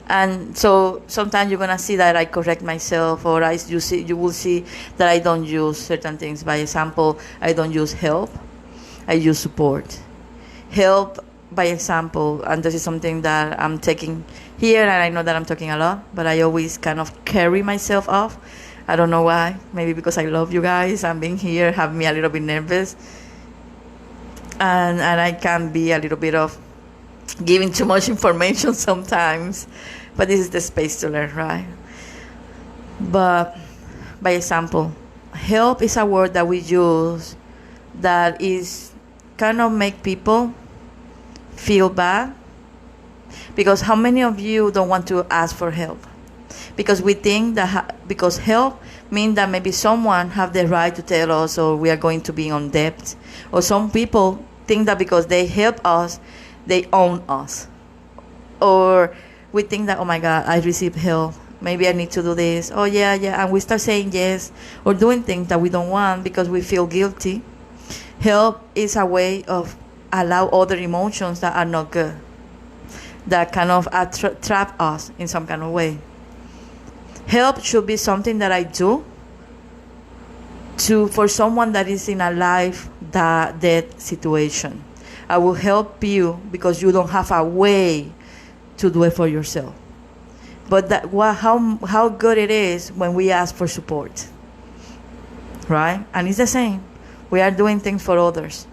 And so sometimes you're gonna see that I correct myself, or you will see that I don't use certain things. By example, I don't use help, I use support. Help, by example, and this is something that I'm taking here, and I know that I'm talking a lot, but I always kind of carry myself off. I don't know why. Maybe because I love you guys, and being here have me a little bit nervous, and I can be a little bit of giving too much information sometimes, but this is the space to learn, right? But by example, help is a word that we use that is kind of make people feel bad, because how many of you don't want to ask for help? Because we think that because help means that maybe someone have the right to tell us, or we are going to be on debt, or some people think that because they help us, they own us. Or we think that, oh my God, I received help. Maybe I need to do this. Oh, yeah, yeah. And we start saying yes or doing things that we don't want because we feel guilty. Help is a way of allow other emotions that are not good, that kind of trap us in some kind of way. Help should be something that I do for someone that is in a life death situation. I will help you because you don't have a way to do it for yourself. But how good it is when we ask for support, right? And it's the same. We are doing things for others.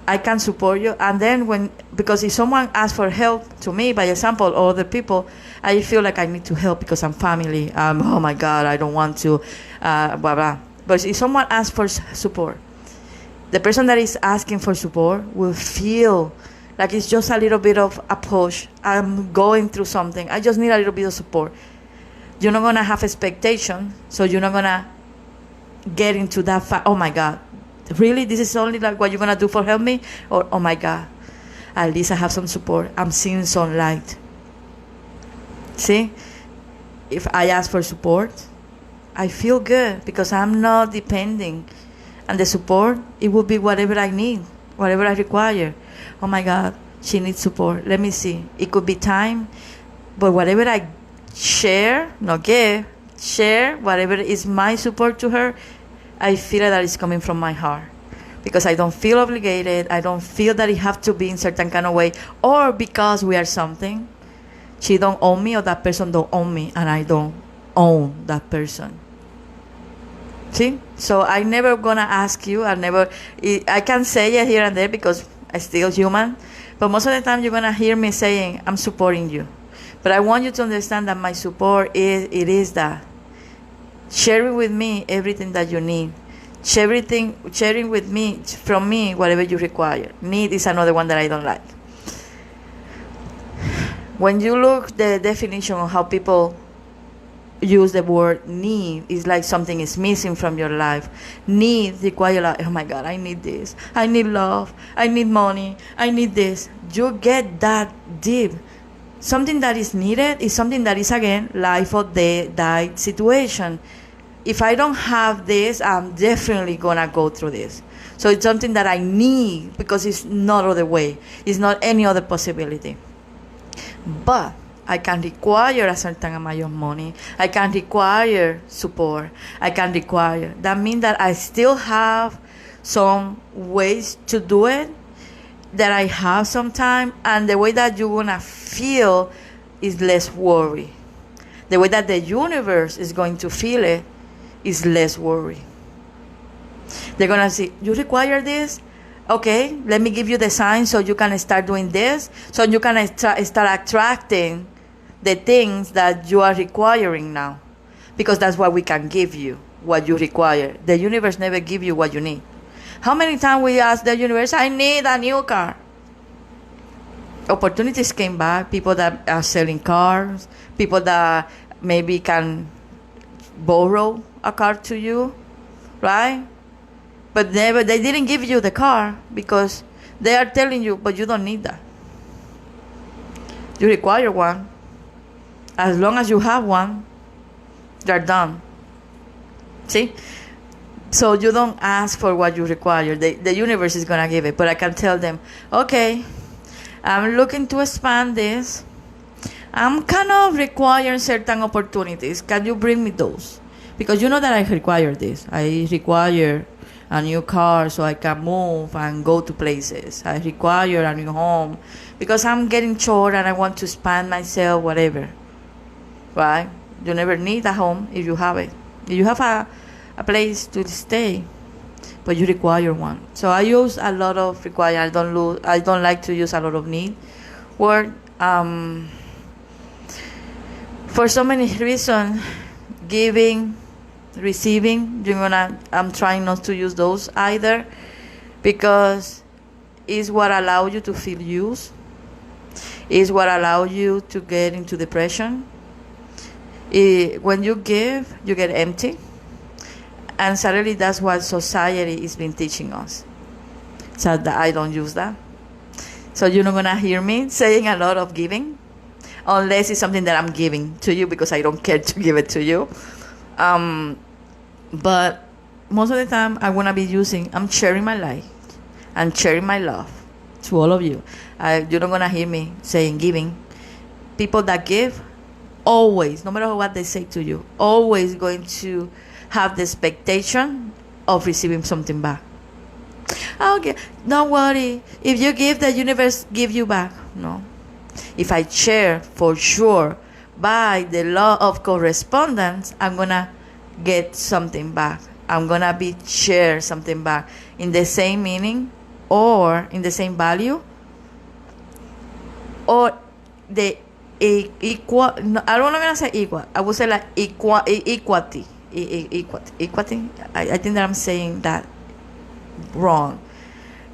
I can support you, and then because if someone asks for help to me, by example, or other people, I feel like I need to help because I'm family. Oh my God, I don't want to, blah blah. But if someone asks for support, the person that is asking for support will feel like it's just a little bit of a push. I'm going through something. I just need a little bit of support. You're not going to have expectation, so you're not going to get into that oh my God, really? This is only like what you're going to do for help me? Or, oh my God, at least I have some support. I'm seeing some light. See? If I ask for support, I feel good because I'm not depending. And the support, it will be whatever I need, whatever I require. Oh my God, she needs support. Let me see. It could be time, but whatever I share, not give, share, whatever is my support to her, I feel that it's coming from my heart. Because I don't feel obligated. I don't feel that it have to be in certain kind of way. Or because we are something. She don't own me or that person don't own me. And I don't own that person. See? So I never gonna ask you. I can say it here and there because I'm still human. But most of the time you're gonna hear me saying, I'm supporting you. But I want you to understand that my support is that. Sharing with me everything that you need. Sharing with me, from me, whatever you require. Need is another one that I don't like. When you look the definition of how people use the word need, is like something is missing from your life. Need require like, oh my God, I need this. I need love. I need money. I need this. You get that deep. Something that is needed is something that is, again, life or die situation. If I don't have this, I'm definitely gonna go through this. So it's something that I need because it's not other way. It's not any other possibility. But I can require a certain amount of money. I can require support. I can require. That means that I still have some ways to do it, that I have some time, and the way that you're going to feel is less worry. The way that the universe is going to feel it is less worry. They're going to say, you require this? Okay, let me give you the signs so you can start doing this, so you can start attracting the things that you are requiring now. Because that's what we can give you, what you require. The universe never give you what you need. How many times we ask the universe, I need a new car? Opportunities came back. People that are selling cars. People that maybe can borrow a car to you. Right? But they didn't give you the car because they are telling you, but you don't need that. You require one. As long as you have one, you're done. See? So you don't ask for what you require. The universe is going to give it. But I can tell them, okay, I'm looking to expand this. I'm kind of requiring certain opportunities. Can you bring me those? Because you know that I require this. I require a new car so I can move and go to places. I require a new home because I'm getting short and I want to expand myself, whatever. Right? You never need a home if you have it. If you have a place to stay, but you require one. So I use a lot of require. I don't like to use a lot of need word. For so many reasons, giving, receiving, I'm trying not to use those either, because it's what allows you to feel used. It's what allows you to get into depression. When you give, you get empty. And suddenly that's what society has been teaching us. So that I don't use that. So you're not gonna hear me saying a lot of giving, unless it's something that I'm giving to you because I don't care to give it to you. But most of the time, I'm gonna be I'm sharing my life and sharing my love to all of you. You're not gonna hear me saying giving. People that give, always, no matter what they say to you, always going to have the expectation of receiving something back. Okay, don't worry. If you give, the universe give you back. No. If I share, for sure, by the law of correspondence, I'm gonna get something back. I'm gonna be share something back in the same meaning, or in the same value, or the equal. No, I don't know gonna say equal. I would say like equality. Equality. I think that I'm saying that wrong.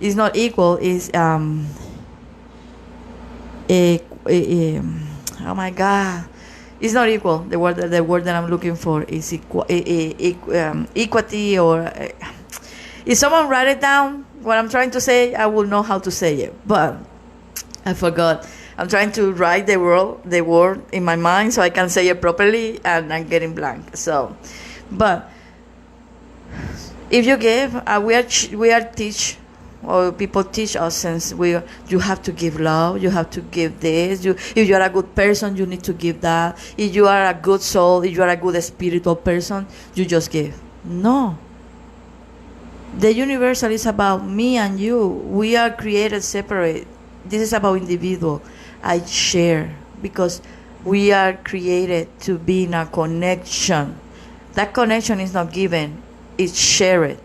It's not equal. It's oh my God, it's not equal. The word that I'm looking for is equity, or if someone write it down what I'm trying to say, I will know how to say it, but I forgot. I'm trying to write the word in my mind so I can say it properly, and I'm getting blank. So, but if you give, we are teach, or people teach us, since you have to give love, you have to give this. If you are a good person, you need to give that. If you are a good soul, if you are a good spiritual person, you just give. No. The universal is about me and you. We are created separate. This is about individual. I share because we are created to be in a connection. That connection is not given, it's shared.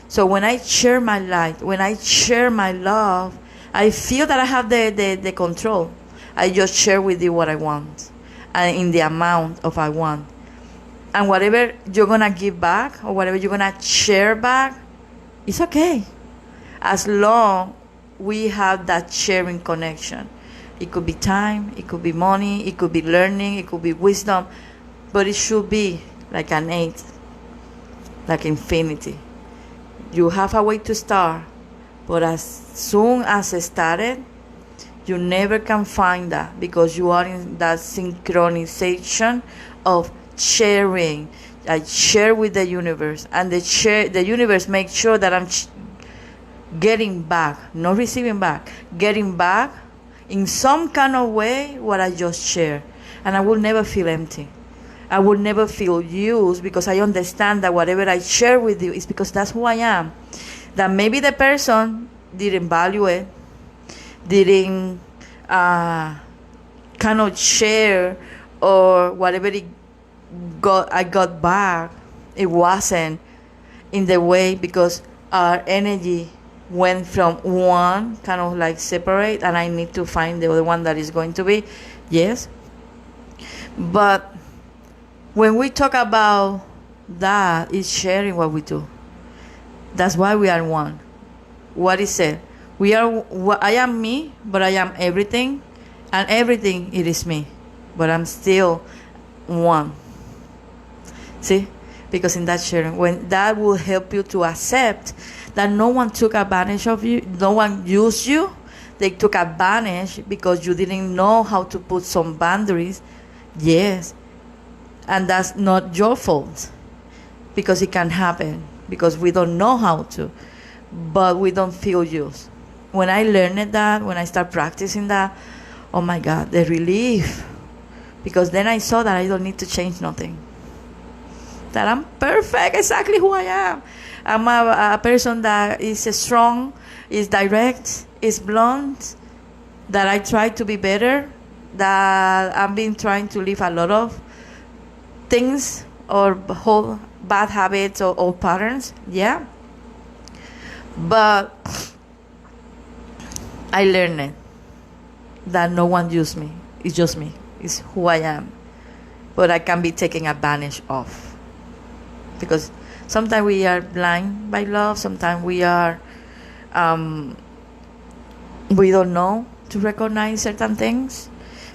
So when I share my light, when I share my love, I feel that I have the control. I just share with you what I want, and in the amount of I want. And whatever you're going to give back, or whatever you're going to share back, it's okay. As long we have that sharing connection. It could be time, it could be money, it could be learning, it could be wisdom, but it should be like an 8, like infinity. You have a way to start, but as soon as it started, you never can find that, because you are in that synchronization of sharing. I share with the universe, and the universe makes sure that I'm getting back, not receiving back, getting back in some kind of way what I just shared. And I will never feel empty. I will never feel used, because I understand that whatever I share with you is because that's who I am. That maybe the person didn't value it, didn't cannot share, or whatever I got back, it wasn't in the way, because our energy went from one kind of like separate, and I need to find the other one that is going to be. Yes. But when we talk about that, it's sharing what we do. That's why we are one. What is it? I am me, but I am everything, and everything it is me, but I'm still one. See? Because in that sharing, when that will help you to accept that no one took advantage of you, no one used you. They took advantage because you didn't know how to put some boundaries. Yes. And that's not your fault, because it can happen, because we don't know how to, but we don't feel used. When I learned that, when I start practicing that, oh my God, the relief. Because then I saw that I don't need to change nothing. That I'm perfect, exactly who I am. I'm a person that is strong, is direct, is blunt, that I try to be better, that I've been trying to leave a lot of things or whole bad habits or old patterns. Yeah. But I learned that no one used me. It's just me. It's who I am. But I can be taken advantage of. Because sometimes we are blind by love. Sometimes we are, we don't know to recognize certain things,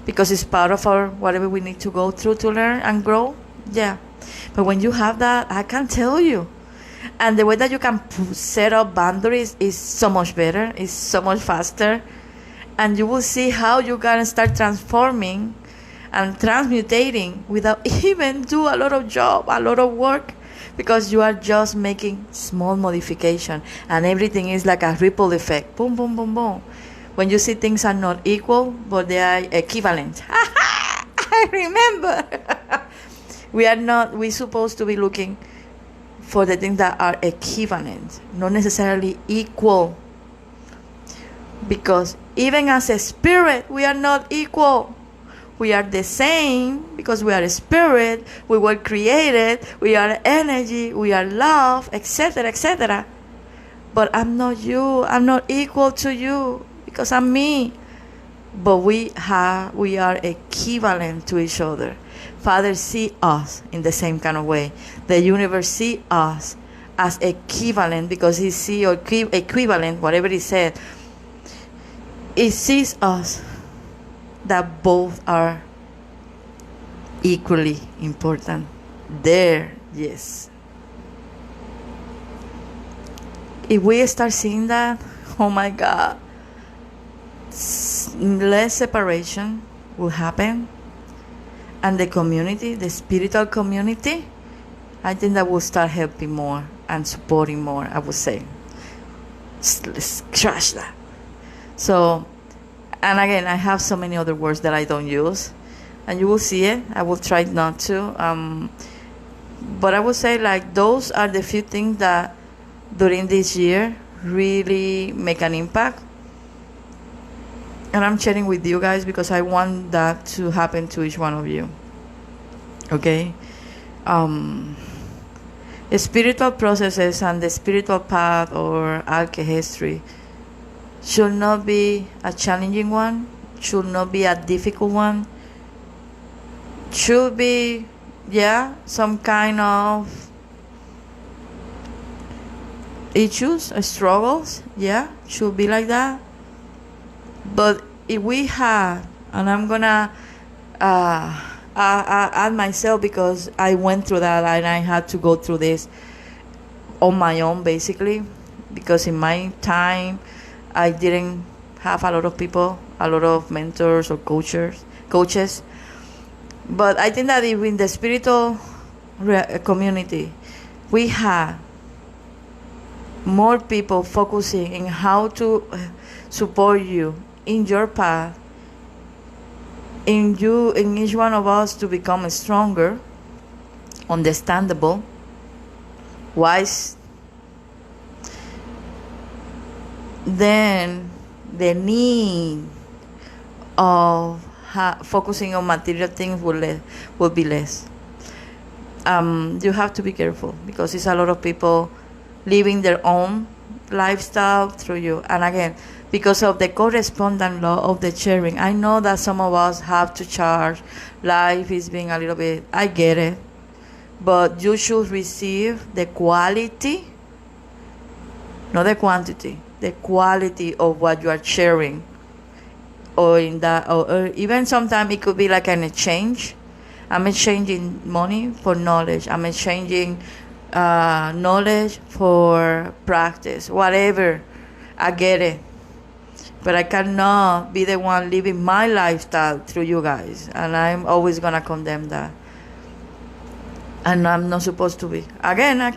because it's part of our whatever we need to go through to learn and grow. Yeah. But when you have that, I can tell you, And the way that you can set up boundaries is so much better, is so much faster. And you will see how you can start transforming and transmutating without even do a lot of job, a lot of work, because you are just making small modification, and everything is like a ripple effect. Boom, boom, boom, boom. When you see things are not equal, but they are equivalent. I remember. We're supposed to be looking for the things that are equivalent, not necessarily equal. Because even as a spirit, we are not equal. We are the same because we are a spirit, we were created, we are energy, we are love, etc., etc. But I'm not you, I'm not equal to you because I'm me. But we are equivalent to each other. Father see us in the same kind of way. The universe see us as equivalent because he see or equivalent, whatever he said. It sees us that both are equally important. There, yes. If we start seeing that, oh my God, less separation will happen. And the community, the spiritual community, I think that will start helping more and supporting more, I would say. Let's crush that. So, and again, I have so many other words that I don't use, and you will see it. I will try not to. But I would say like those are the few things that during this year really make an impact. And I'm sharing with you guys because I want that to happen to each one of you. Okay? Spiritual processes and the spiritual path or alchemy should not be a challenging one, should not be a difficult one, should be, some kind of issues, struggles, should be like that. But if we have, and I'm gonna add myself because I went through that and I had to go through this on my own basically, because in my time I didn't have a lot of people, a lot of mentors or coaches. But I think that if in the spiritual community we have more people focusing in how to support you in your path, in each one of us to become stronger, understandable, wise, then the need of focusing on material things will be less. You have to be careful because it's a lot of people living their own lifestyle through you. And again, because of the correspondent law of the sharing, I know that some of us have to charge. Life is being a little bit, I get it. But you should receive the quality, not the quantity, the quality of what you are sharing. Or in that, or even sometimes it could be like an exchange. I'm exchanging money for knowledge. I'm exchanging knowledge for practice, whatever. I get it. But I cannot be the one living my lifestyle through you guys. And I'm always going to condemn that. And I'm not supposed to be. Again, I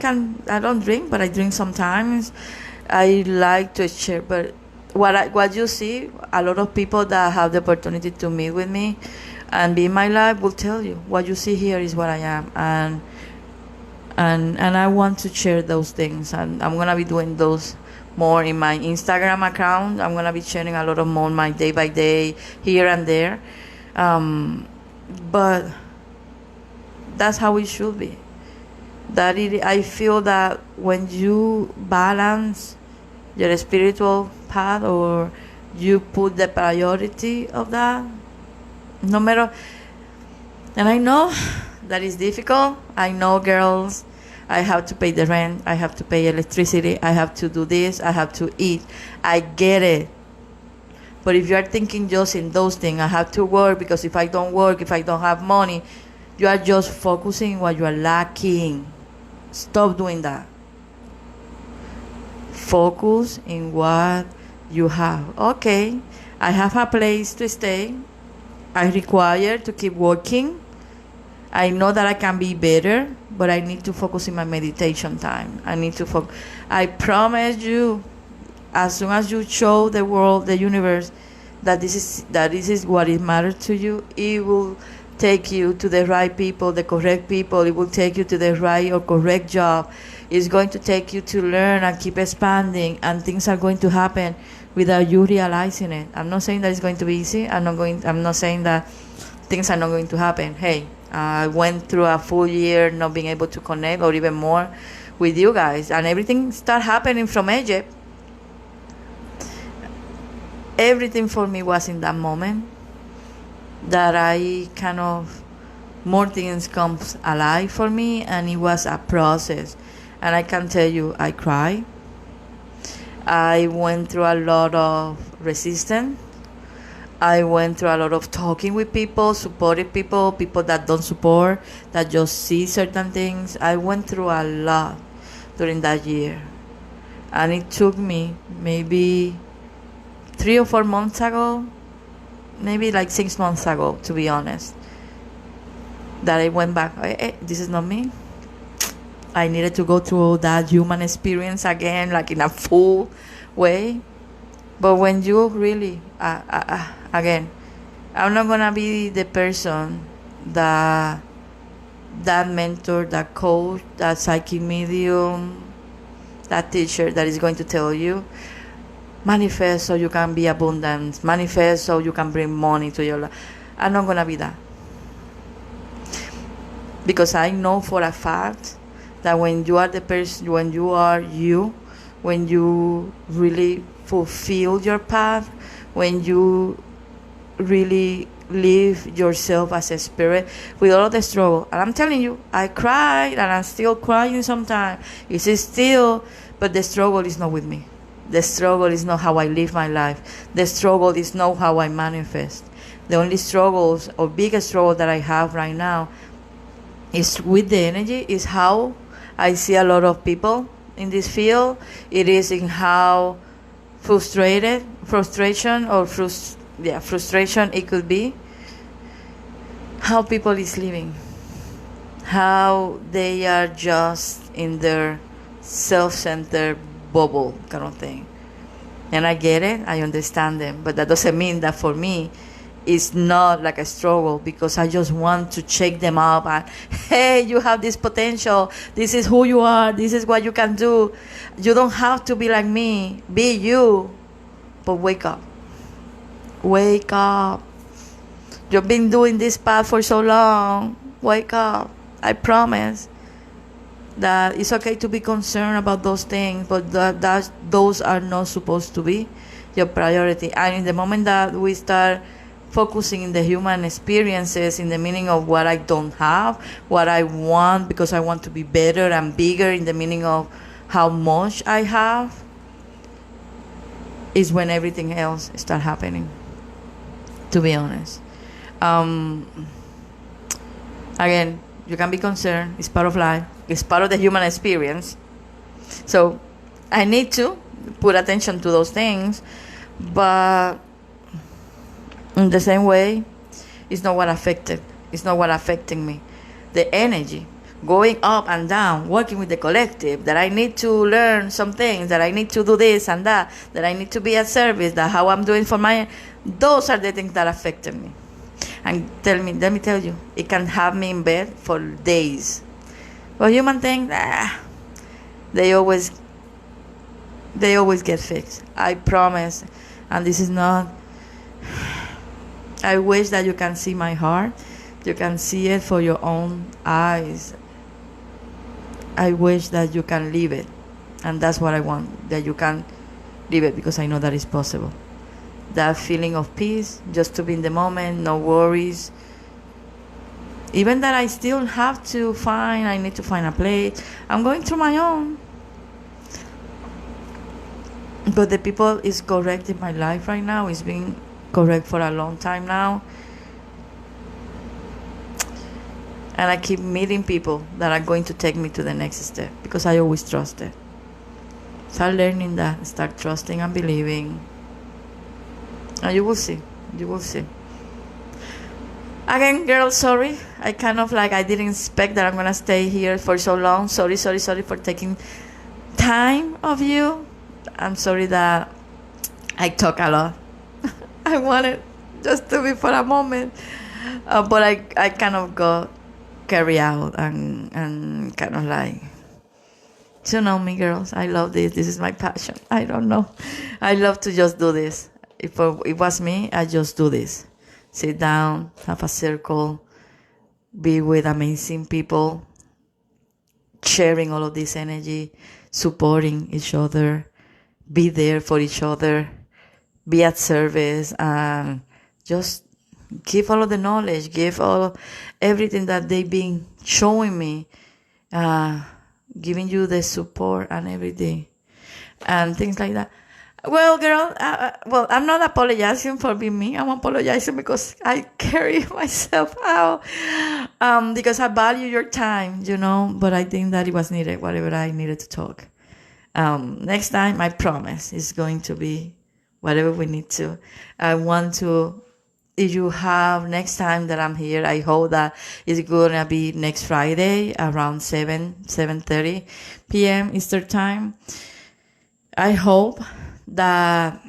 don't drink, but I drink sometimes. I like to share. But what you see, a lot of people that have the opportunity to meet with me and be in my life will tell you, what you see here is what I am. And I want to share those things. And I'm going to be doing those more in my Instagram account. I'm going to be sharing a lot of more my day by day here and there. But that's how it should be. I feel that when you balance your spiritual path or you put the priority of that, no matter, and I know that is difficult. I know, girls, I have to pay the rent, I have to pay electricity, I have to do this, I have to eat. I get it. But if you are thinking just in those things, I have to work because if I don't work, if I don't have money, you are just focusing what you are lacking. Stop doing that. focus in what you have. Okay, I have a place to stay. I require to keep working. I know that I can be better, but I need to focus in my meditation time. I need to focus. I promise you, as soon as you show the world, the universe, that this is what it matters to you, it will take you to the right people, the correct people. It will take you to the right or correct job. It's going to take you to learn and keep expanding, and things are going to happen without you realizing it. I'm not saying that it's going to be easy. I'm not saying that things are not going to happen. Hey, I went through a full year not being able to connect, or even more, with you guys, and everything started happening from Egypt. Everything for me was in that moment that I kind of, more things comes alive for me, and it was a process. And I can tell you, I cried. I went through a lot of resistance. I went through a lot of talking with people, supportive people, people that don't support, that just see certain things. I went through a lot during that year. And it took me maybe 3 or 4 months ago, maybe like 6 months ago, to be honest, that I went back. Hey, this is not me. I needed to go through that human experience again, like in a full way. But when you really, again, I'm not gonna be the person that mentor, that coach, that psychic medium, that teacher that is going to tell you, manifest so you can be abundant, manifest so you can bring money to your life. I'm not gonna be that, because I know for a fact that when you are the person, when you are you, when you really fulfill your path, when you really live yourself as a spirit with all of the struggle. And I'm telling you, I cried, and I'm still crying sometimes. It's still, but the struggle is not with me. The struggle is not how I live my life. The struggle is not how I manifest. The only struggles, or biggest struggle that I have right now, is with the energy, is how I see a lot of people in this field. It is in how frustration it could be, how people is living, how they are just in their self-centered bubble kind of thing. And I get it, I understand them, but that doesn't mean that for me it's not like a struggle, because I just want to check them up and, hey, you have this potential, this is who you are, this is what you can do. You don't have to be like me, be you. But wake up. Wake up. You've been doing this path for so long. Wake up. I promise that it's okay to be concerned about those things, but those are not supposed to be your priority. And in the moment that we start focusing in the human experiences, in the meaning of what I don't have, what I want because I want to be better and bigger, in the meaning of how much I have, is when everything else start happening, to be honest. Again, you can be concerned. It's part of life. It's part of the human experience. So I need to put attention to those things, but in the same way, it's not what affecting me. The energy going up and down, working with the collective, that I need to learn some things, that I need to do this and that I need to be at service, that how I'm doing for my, those are the things that affected me. And let me tell you, it can have me in bed for days. But human things, they always get fixed. I promise. And this is not, I wish that you can see my heart. You can see it for your own eyes. I wish that you can live it. And that's what I want, that you can live it, because I know that is possible. That feeling of peace, just to be in the moment, no worries. Even that I still have to I need to find a place. I'm going through my own. But the people is correct in my life right now. It's been correct for a long time now. And I keep meeting people that are going to take me to the next step, because I always trust it. Start learning that. Start trusting and believing. And you will see. You will see. Again, girl, sorry. I didn't expect that I'm gonna stay here for so long. Sorry for taking time of you. I'm sorry that I talk a lot. I wanted just to be for a moment. But I kind of got carried out and kind of like, you know me, girls. I love this. This is my passion. I don't know. I love to just do this. If it was me, I just do this. Sit down, have a circle, be with amazing people, sharing all of this energy, supporting each other, be there for each other, be at service, and just give all of the knowledge, give everything that they've been showing me, giving you the support and everything, and things like that. Well, girl, I'm not apologizing for being me. I'm apologizing because I carry myself out, because I value your time, but I think that it was needed, whatever I needed to talk. Next time, I promise, it's going to be whatever we need to. I want to, if you have next time that I'm here, I hope that it's going to be next Friday around 7:30 p.m. Eastern time. I hope that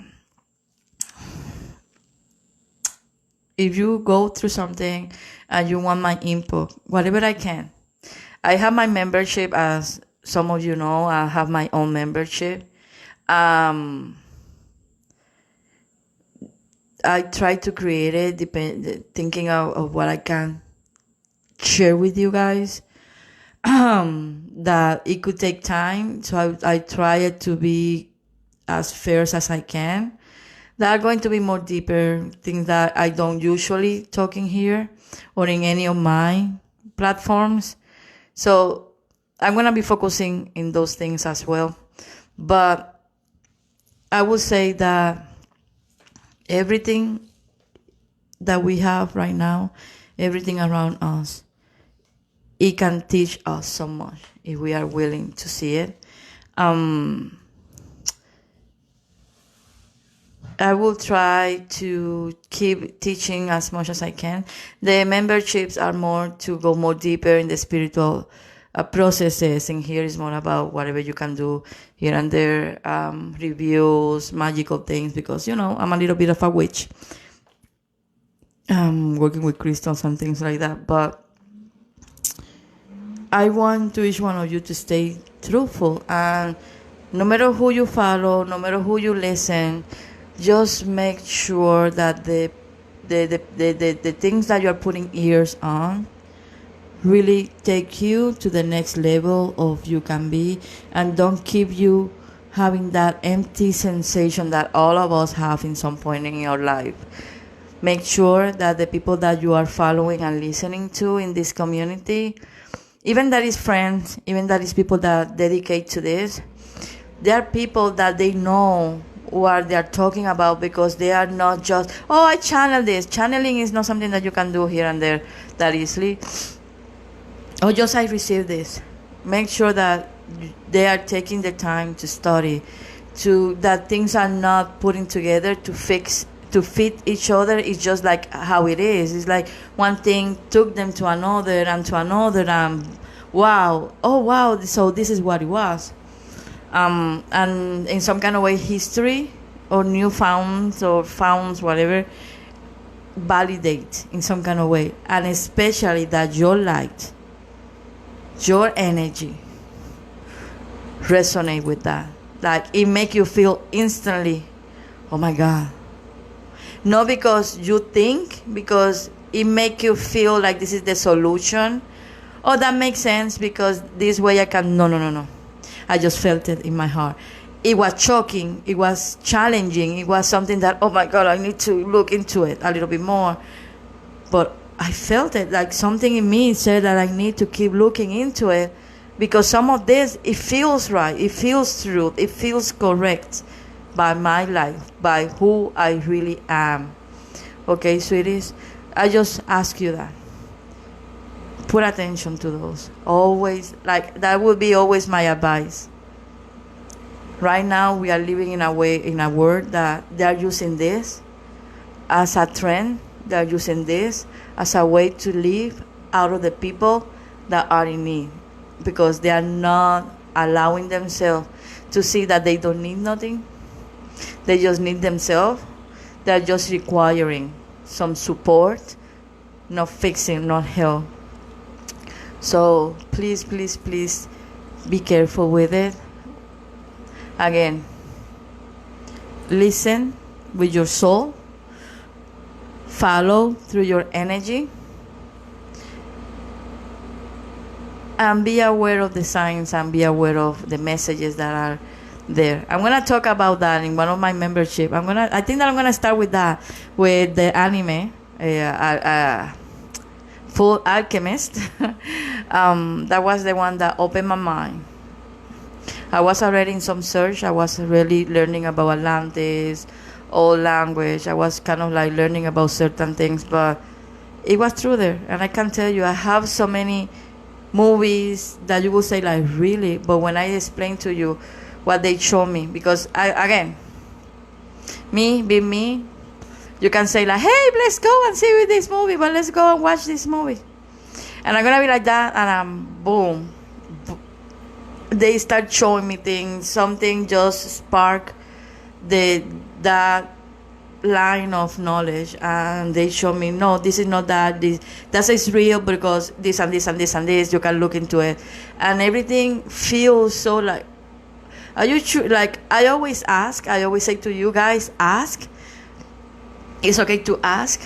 if you go through something and you want my input, whatever I can. I have my membership, as some of you know. I have my own membership. I try to create it thinking of what I can share with you guys. That it could take time, so I try it to be as fair as I can. There are going to be more deeper things that I don't usually talk in here or in any of my platforms. So I'm going to be focusing in those things as well. But I will say that everything that we have right now, everything around us, it can teach us so much if we are willing to see it. I will try to keep teaching as much as I can. The memberships are more to go more deeper in the spiritual processes, and here is more about whatever you can do here and there, reviews, magical things, because, I'm a little bit of a witch. Working with crystals and things like that. But I want to each one of you to stay truthful, and no matter who you follow, no matter who you listen, just make sure that the things that you're putting ears on really take you to the next level of you can be, and don't keep you having that empty sensation that all of us have in some point in your life. Make sure that the people that you are following and listening to in this community, even that is friends, even that is people that dedicate to this, they are people that they know what they are talking about, because they are not just, I channel this. Channeling is not something that you can do here and there that easily. Just I received this. Make sure that they are taking the time to study, that things are not putting together to fit each other. It's just like how it is. It's like one thing took them to another and to another, and wow, so this is what it was. And in some kind of way, history or new founds or founds, whatever, validate in some kind of way. And especially that your light, your energy resonate with that. Like, it make you feel instantly, oh my God. Not because you think, because it make you feel like this is the solution. That makes sense because this way I can, no. I just felt it in my heart. It was shocking. It was challenging. It was something that, oh my God, I need to look into it a little bit more. But I felt it, like something in me said that I need to keep looking into it, because some of this, it feels right. It feels true. It feels correct by my life, by who I really am. Okay, sweeties? I just ask you that. Put attention to those. Always, like, that would be always my advice. Right now, we are living in a world that they are using this as a trend. They are using this as a way to live out of the people that are in need, because they are not allowing themselves to see that they don't need nothing. They just need themselves. They are just requiring some support, not fixing, not help. So please, please, please be careful with it. Again, listen with your soul, follow through your energy, and be aware of the signs and be aware of the messages that are there. I'm gonna talk about that in one of my membership. I think that I'm gonna start with that, with the anime, Full Alchemist. That was the one that opened my mind. I was already in some search. I was really learning about Atlantis, old language. I was kind of like learning about certain things, but it was through there. And I can tell you, I have so many movies that you will say like, really? But when I explain to you what they show me, because again, me being me, you can say like, hey, let's go and see this movie, but let's go and watch this movie. And I'm gonna be like that, and boom, they start showing me things. Something just spark that line of knowledge, and they show me, no, this is not that. That is real because this and this and this and this. You can look into it, and everything feels so like. Are you sure? Like I always ask. I always say to you guys, ask. It's okay to ask.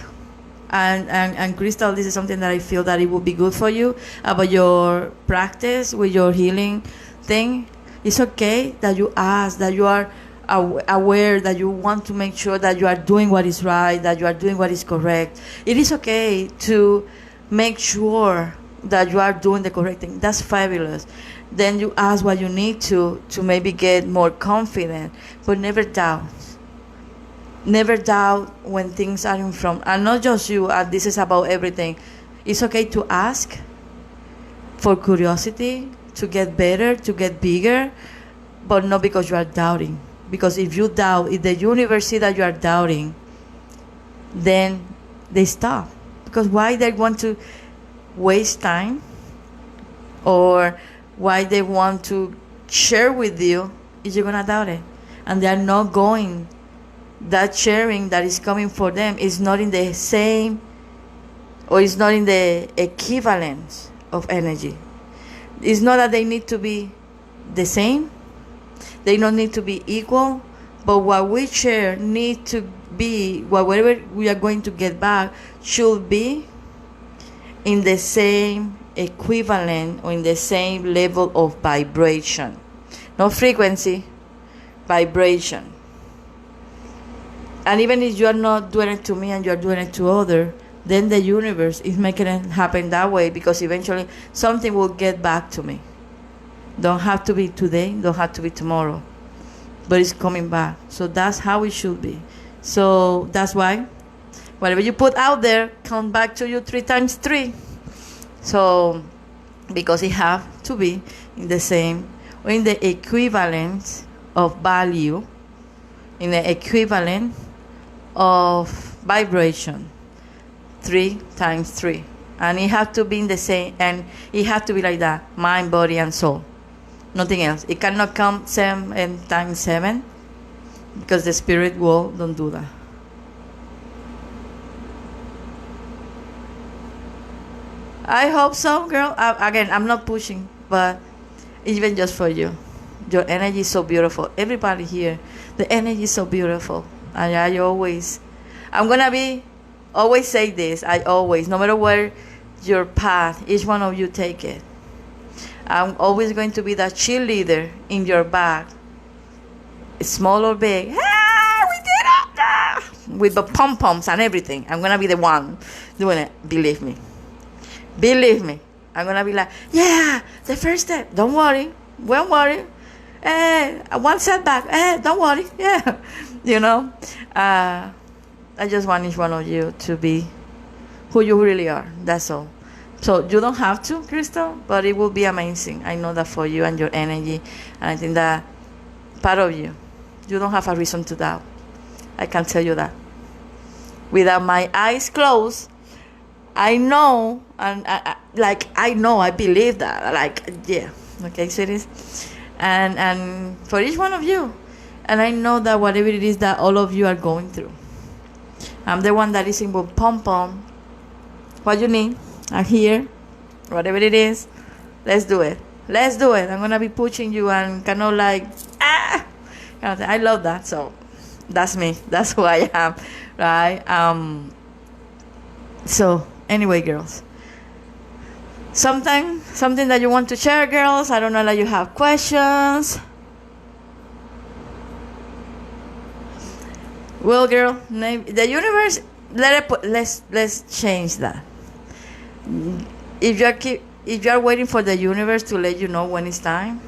And Crystal, this is something that I feel that it would be good for you about your practice with your healing thing. It's okay that you ask, that you are aware, that you want to make sure that you are doing what is right, that you are doing what is correct. It is okay to make sure that you are doing the correct thing. That's fabulous. Then you ask what you need to maybe get more confident, but never doubt. Never doubt when things are in front. And not just you, this is about everything. It's okay to ask for curiosity, to get better, to get bigger, but not because you are doubting. Because if you doubt, if the universe sees that you are doubting, then they stop. Because why they want to waste time, or why they want to share with you if you're going to doubt it. And they are not going. That sharing that is coming for them is not in the same, or is not in the equivalent of energy. It's not that they need to be the same. They don't need to be equal. But what we share need to be, whatever we are going to get back should be in the same equivalent or in the same level of vibration. Not frequency, vibration. And even if you are not doing it to me and you are doing it to others, then the universe is making it happen that way, because eventually something will get back to me. Don't have to be today, don't have to be tomorrow, but it's coming back. So that's how it should be. So that's why whatever you put out there comes back to you 3 times 3. So because it have to be in the same, or in the equivalent of value, in the equivalent of vibration, 3 times 3. And it has to be in the same, and it has to be like that, mind, body, and soul. Nothing else. It cannot come 7 times 7, because the spirit world don't do that. I hope so, girl. Again, I'm not pushing, but even just for you. Your energy is so beautiful. Everybody here, the energy is so beautiful. And I'm going to always say this. No matter where your path, each one of you take it. I'm always going to be that cheerleader in your back. Small or big. Hey, we did it! Ah! With the pom-poms and everything. I'm going to be the one doing it. Believe me. I'm going to be like, yeah, the first step. Don't worry. Don't worry. One setback. Don't worry. Yeah. You know, I just want each one of you to be who you really are. That's all. So you don't have to, Crystal, but it will be amazing. I know that for you and your energy. And I think that part of you. You don't have a reason to doubt. I can tell you that. Without my eyes closed, I know, and I believe that, yeah, okay, sweeties, and for each one of you, and I know that whatever it is that all of you are going through, I'm the one that is in with pom pom. What you need, I'm here. Whatever it is, let's do it. Let's do it. I'm gonna be pushing you and kind of like I love that. So that's me. That's who I am, right? So anyway, girls, something that you want to share, girls. I don't know that you have questions. Well, girl, the universe. Let's change that. If you are waiting for the universe to let you know when it's time,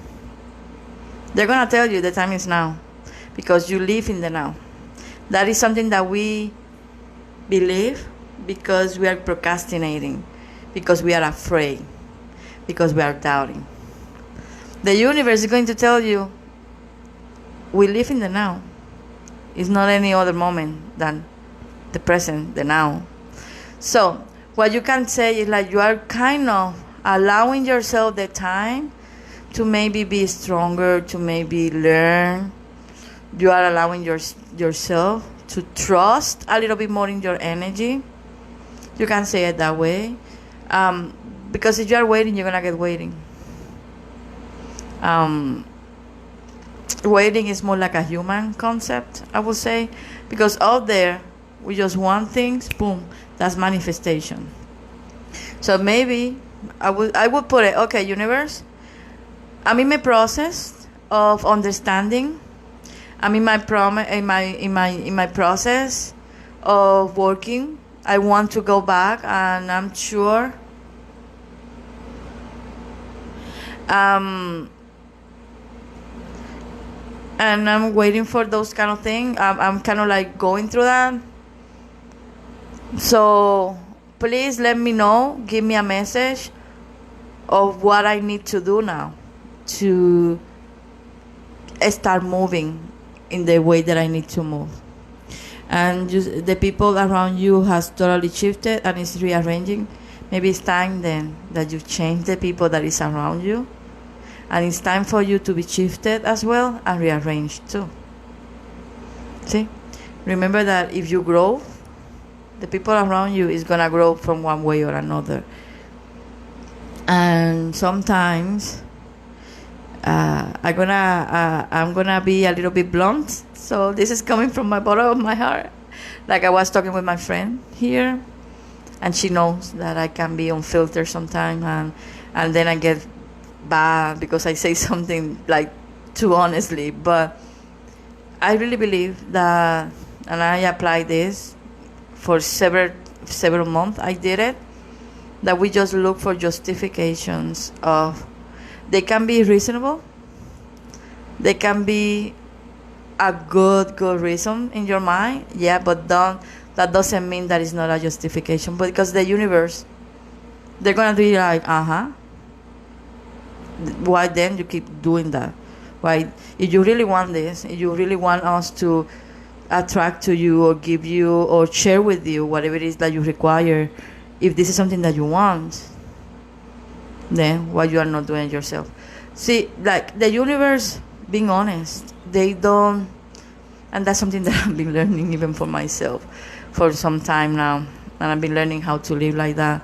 they're gonna tell you the time is now, because you live in the now. That is something that we believe because we are procrastinating, because we are afraid, because we are doubting. The universe is going to tell you, we live in the now. It's not any other moment than the present, the now. So what you can say is like you are kind of allowing yourself the time to maybe be stronger, to maybe learn. You are allowing yourself to trust a little bit more in your energy. You can say it that way. Because if you are waiting, you're going to get waiting. Waiting is more like a human concept, I would say. Because out there, we just want things, boom, that's manifestation. So maybe I would put it, okay, universe, I'm in my process of understanding. I'm in my process of working. I want to go back, and I'm sure and I'm waiting for those kind of things. I'm kind of like going through that. So please let me know, give me a message of what I need to do now to start moving in the way that I need to move. And just the people around you has totally shifted and is rearranging. Maybe it's time then that you change the people that is around you. And it's time for you to be shifted as well and rearranged too. See? Remember that if you grow, the people around you is gonna grow from one way or another. And sometimes I'm gonna be a little bit blunt. So this is coming from my bottom of my heart. Like I was talking with my friend here, and she knows that I can be unfiltered sometimes, and then I get bad because I say something like too honestly. But I really believe that, and I apply this for several months. I did it. That we just look for justifications of. They can be reasonable. They can be a good reason in your mind. Yeah, but that doesn't mean that it's not a justification. But because the universe, they're gonna be like, why then you keep doing that? Why, if you really want this, if you really want us to attract to you or give you or share with you whatever it is that you require, if this is something that you want, then why you are not doing it yourself? See, like the universe, being honest, they don't, and that's something that I've been learning even for myself for some time now, and I've been learning how to live like that.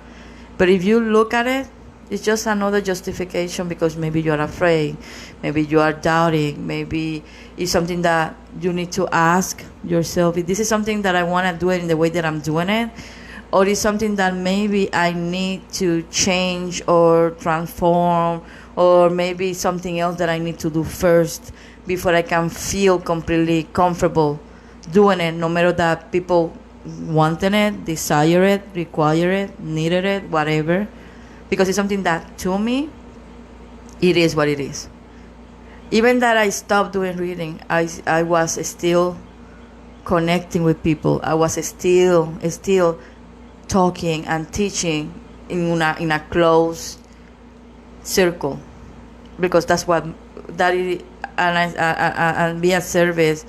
But if you look at it, it's just another justification because maybe you're afraid, maybe you are doubting, maybe it's something that you need to ask yourself, if this is something that I want to do it in the way that I'm doing it, or it's something that maybe I need to change or transform, or maybe something else that I need to do first before I can feel completely comfortable doing it, no matter that people wanting it, desire it, require it, needed it, whatever. Because it's something that, to me, it is what it is. Even that I stopped doing reading, I was still connecting with people. I was still talking and teaching in a closed circle, because that's what that is. and be a service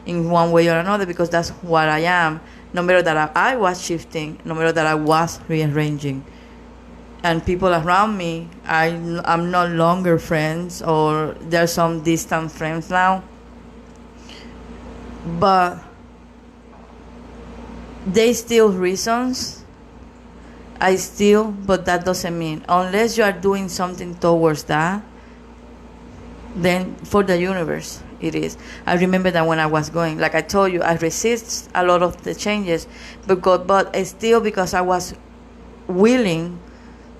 in one way or another, because that's what I am. No matter that I was shifting, no matter that I was rearranging, and people around me, I'm no longer friends, or there's some distant friends now, but they still reasons. But that doesn't mean, unless you are doing something towards that, then for the universe it is. I remember that when I was going, like I told you, I resist a lot of the changes, but still, because I was willing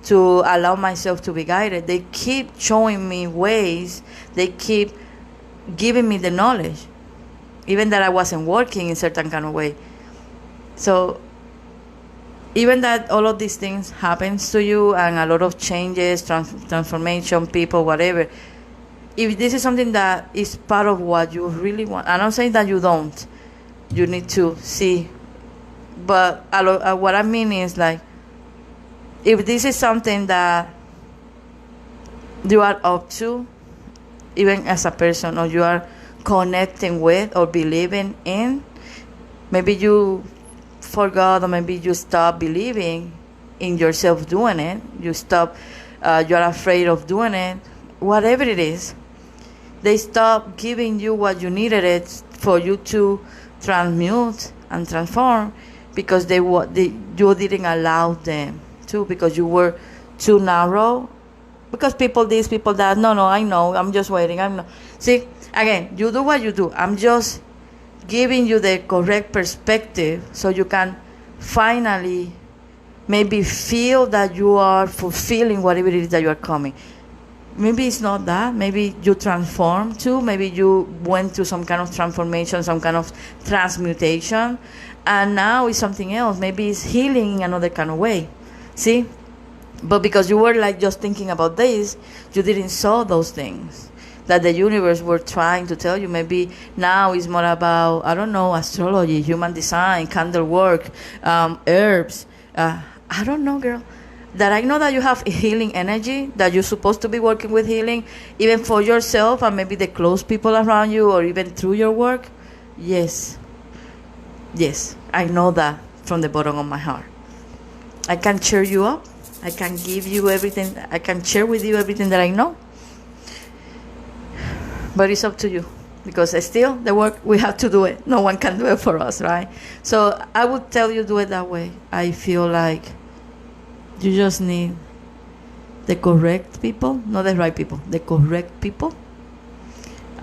to allow myself to be guided, they keep showing me ways, they keep giving me the knowledge, even that I wasn't working in certain kind of way. So even that all of these things happens to you, and a lot of changes, transformation, people, whatever, if this is something that is part of what you really want, I'm not saying that you don't, you need to see, but what I mean is, like, if this is something that you are up to, even as a person, or you are connecting with or believing in, maybe you forgot, or maybe you stop believing in yourself doing it, you're afraid of doing it, whatever it is, they stop giving you what you needed it for you to transmute and transform, because you didn't allow them to, because you were too narrow, because people this, people that. No, I know, I'm just waiting. See, again, you do what you do, I'm just giving you the correct perspective, so you can finally maybe feel that you are fulfilling whatever it is that you are coming. Maybe it's not that, maybe you transform too, maybe you went through some kind of transformation, some kind of transmutation, and now it's something else, maybe it's healing in another kind of way. See, but because you were like just thinking about this, you didn't saw those things that the universe were trying to tell you. Maybe now it's more about, I don't know, astrology, human design, candle work, herbs. I don't know, girl. That I know that you have healing energy, that you're supposed to be working with healing, even for yourself and maybe the close people around you, or even through your work. Yes, I know that from the bottom of my heart. I can cheer you up. I can give you everything. I can share with you everything that I know. But it's up to you, because still the work, we have to do it. No one can do it for us, right? So I would tell you, do it that way. I feel like you just need the correct people, not the right people, the correct people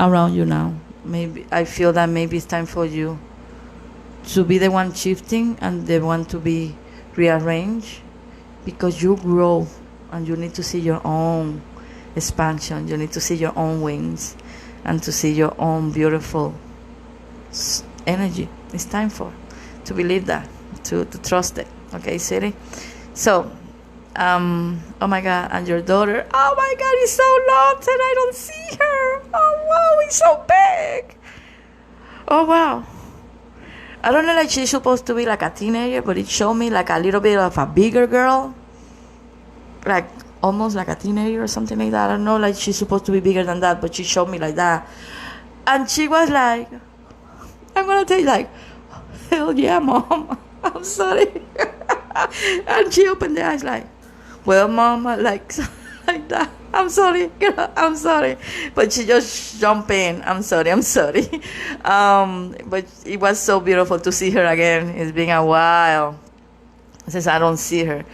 around you now. Maybe I feel that maybe it's time for you to be the one shifting and the one to be rearranged, because you grow and you need to see your own expansion. You need to see your own wings and to see your own beautiful energy. It's time to believe that, to trust it. Okay, Siri? So, oh my God, and your daughter, oh my God, it's so lost and I don't see her. Oh wow, it's so big. Oh wow. I don't know, like she's supposed to be like a teenager, but it showed me like a little bit of a bigger girl, like almost like a teenager or something like that. I don't know, like she's supposed to be bigger than that, but she showed me like that. And she was like, I'm gonna tell you, like, hell yeah, Mom, I'm sorry. And she opened the eyes like, well, Mom, like that. I'm sorry, girl, I'm sorry. But she just jumped in. I'm sorry. But it was so beautiful to see her again. It's been a while since I don't see her.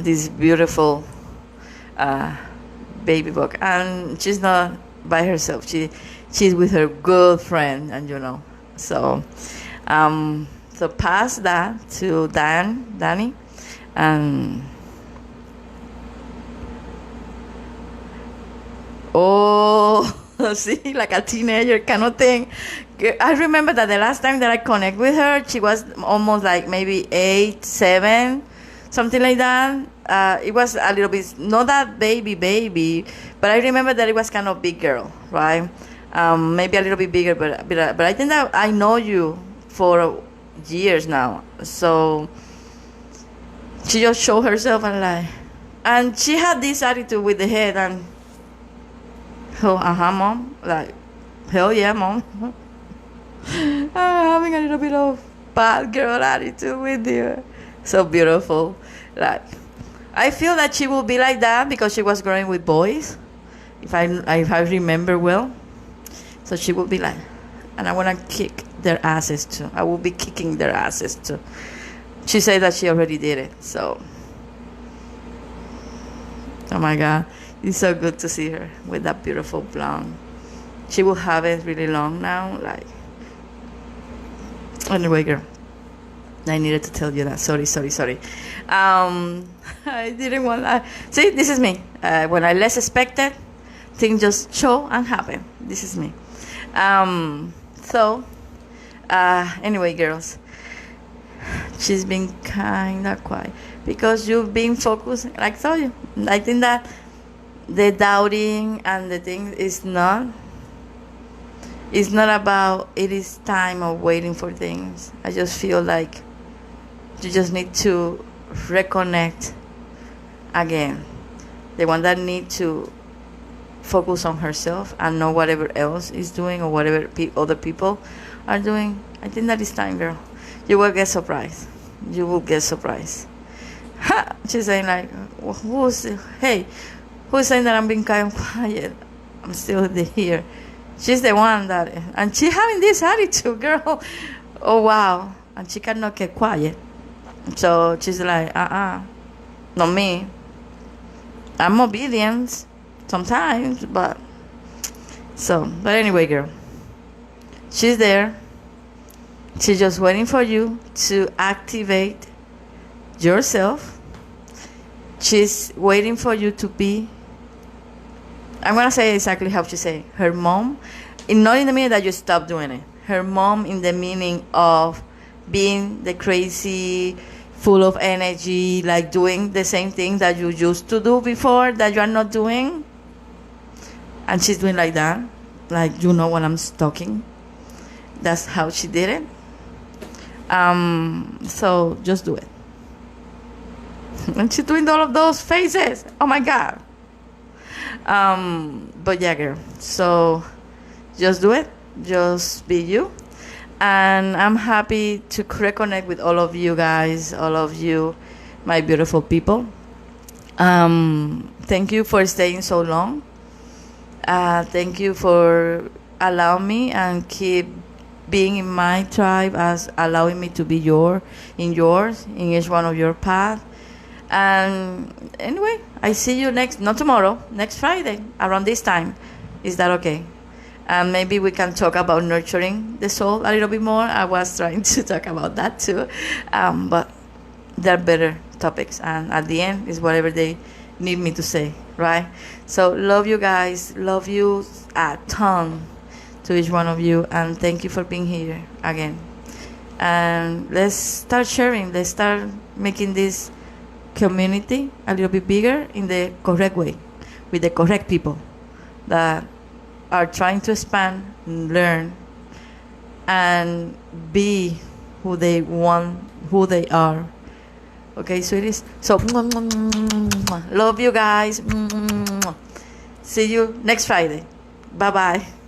This beautiful baby book. And she's not by herself. She's with her good friend, and So pass that to Danny. Oh, see, like a teenager kind of thing. I remember that the last time that I connect with her, she was almost like maybe 8, 7, something like that. It was a little bit, not that baby, but I remember that it was kind of big girl, right? Maybe a little bit bigger, but I think that I know you for years now. So she just showed herself and she had this attitude with the head and Oh, mom. Like, hell yeah, mom. I'm having a little bit of bad girl attitude with you. So beautiful. Like, I feel that she will be like that because she was growing with boys, if I remember well. So she will be like, and I want to kick their asses too. I will be kicking their asses too. She said that she already did it. So, oh my God, it's so good to see her with that beautiful blonde. She will have it really long now. Like, anyway, girl, I needed to tell you that. Sorry. I didn't want that. See, this is me. When I less expected, things just show and happen. This is me. Anyway, girls, she's been kind of quiet because you've been focused, like I told you. I think that the doubting and the thing is not, it's not about it is time of waiting for things. I just feel like you just need to reconnect again. The one that need to focus on herself and not whatever else is doing or whatever other people are doing. I think that is time, girl. You will get surprised. You will get surprised. Ha! She's saying like, who's saying that I'm being kind of quiet? I'm still here. She's the one that, and she having this attitude, girl. Oh wow! And she cannot get quiet. So she's like, not me. I'm obedient sometimes, but anyway, girl. She's there. She's just waiting for you to activate yourself. She's waiting for you to be, I'm going to say exactly how she say, her mom, not in the meaning that you stop doing it. Her mom in the meaning of being the crazy, full of energy, like doing the same thing that you used to do before that you are not doing. And she's doing like that. Like, you know what I'm talking. That's how she did it. So just do it. And she's doing all of those faces. Oh my God. But yeah, girl. So just do it. Just be you. And I'm happy to reconnect with all of you guys, all of you, my beautiful people. Thank you for staying so long. Thank you for allowing me and keep being in my tribe, as allowing me to be in yours, in each one of your path. And anyway, I see you not tomorrow, next Friday, around this time. Is that okay? And maybe we can talk about nurturing the soul a little bit more. I was trying to talk about that too. But there are better topics. And at the end is whatever they need me to say, right? So love you guys. Love you a ton to each one of you. And thank you for being here again. And let's start sharing. Let's start making this community a little bit bigger in the correct way, with the correct people that are trying to expand, learn, and be who they want, who they are. Okay, sweeties? So, love you guys. See you next Friday. Bye-bye.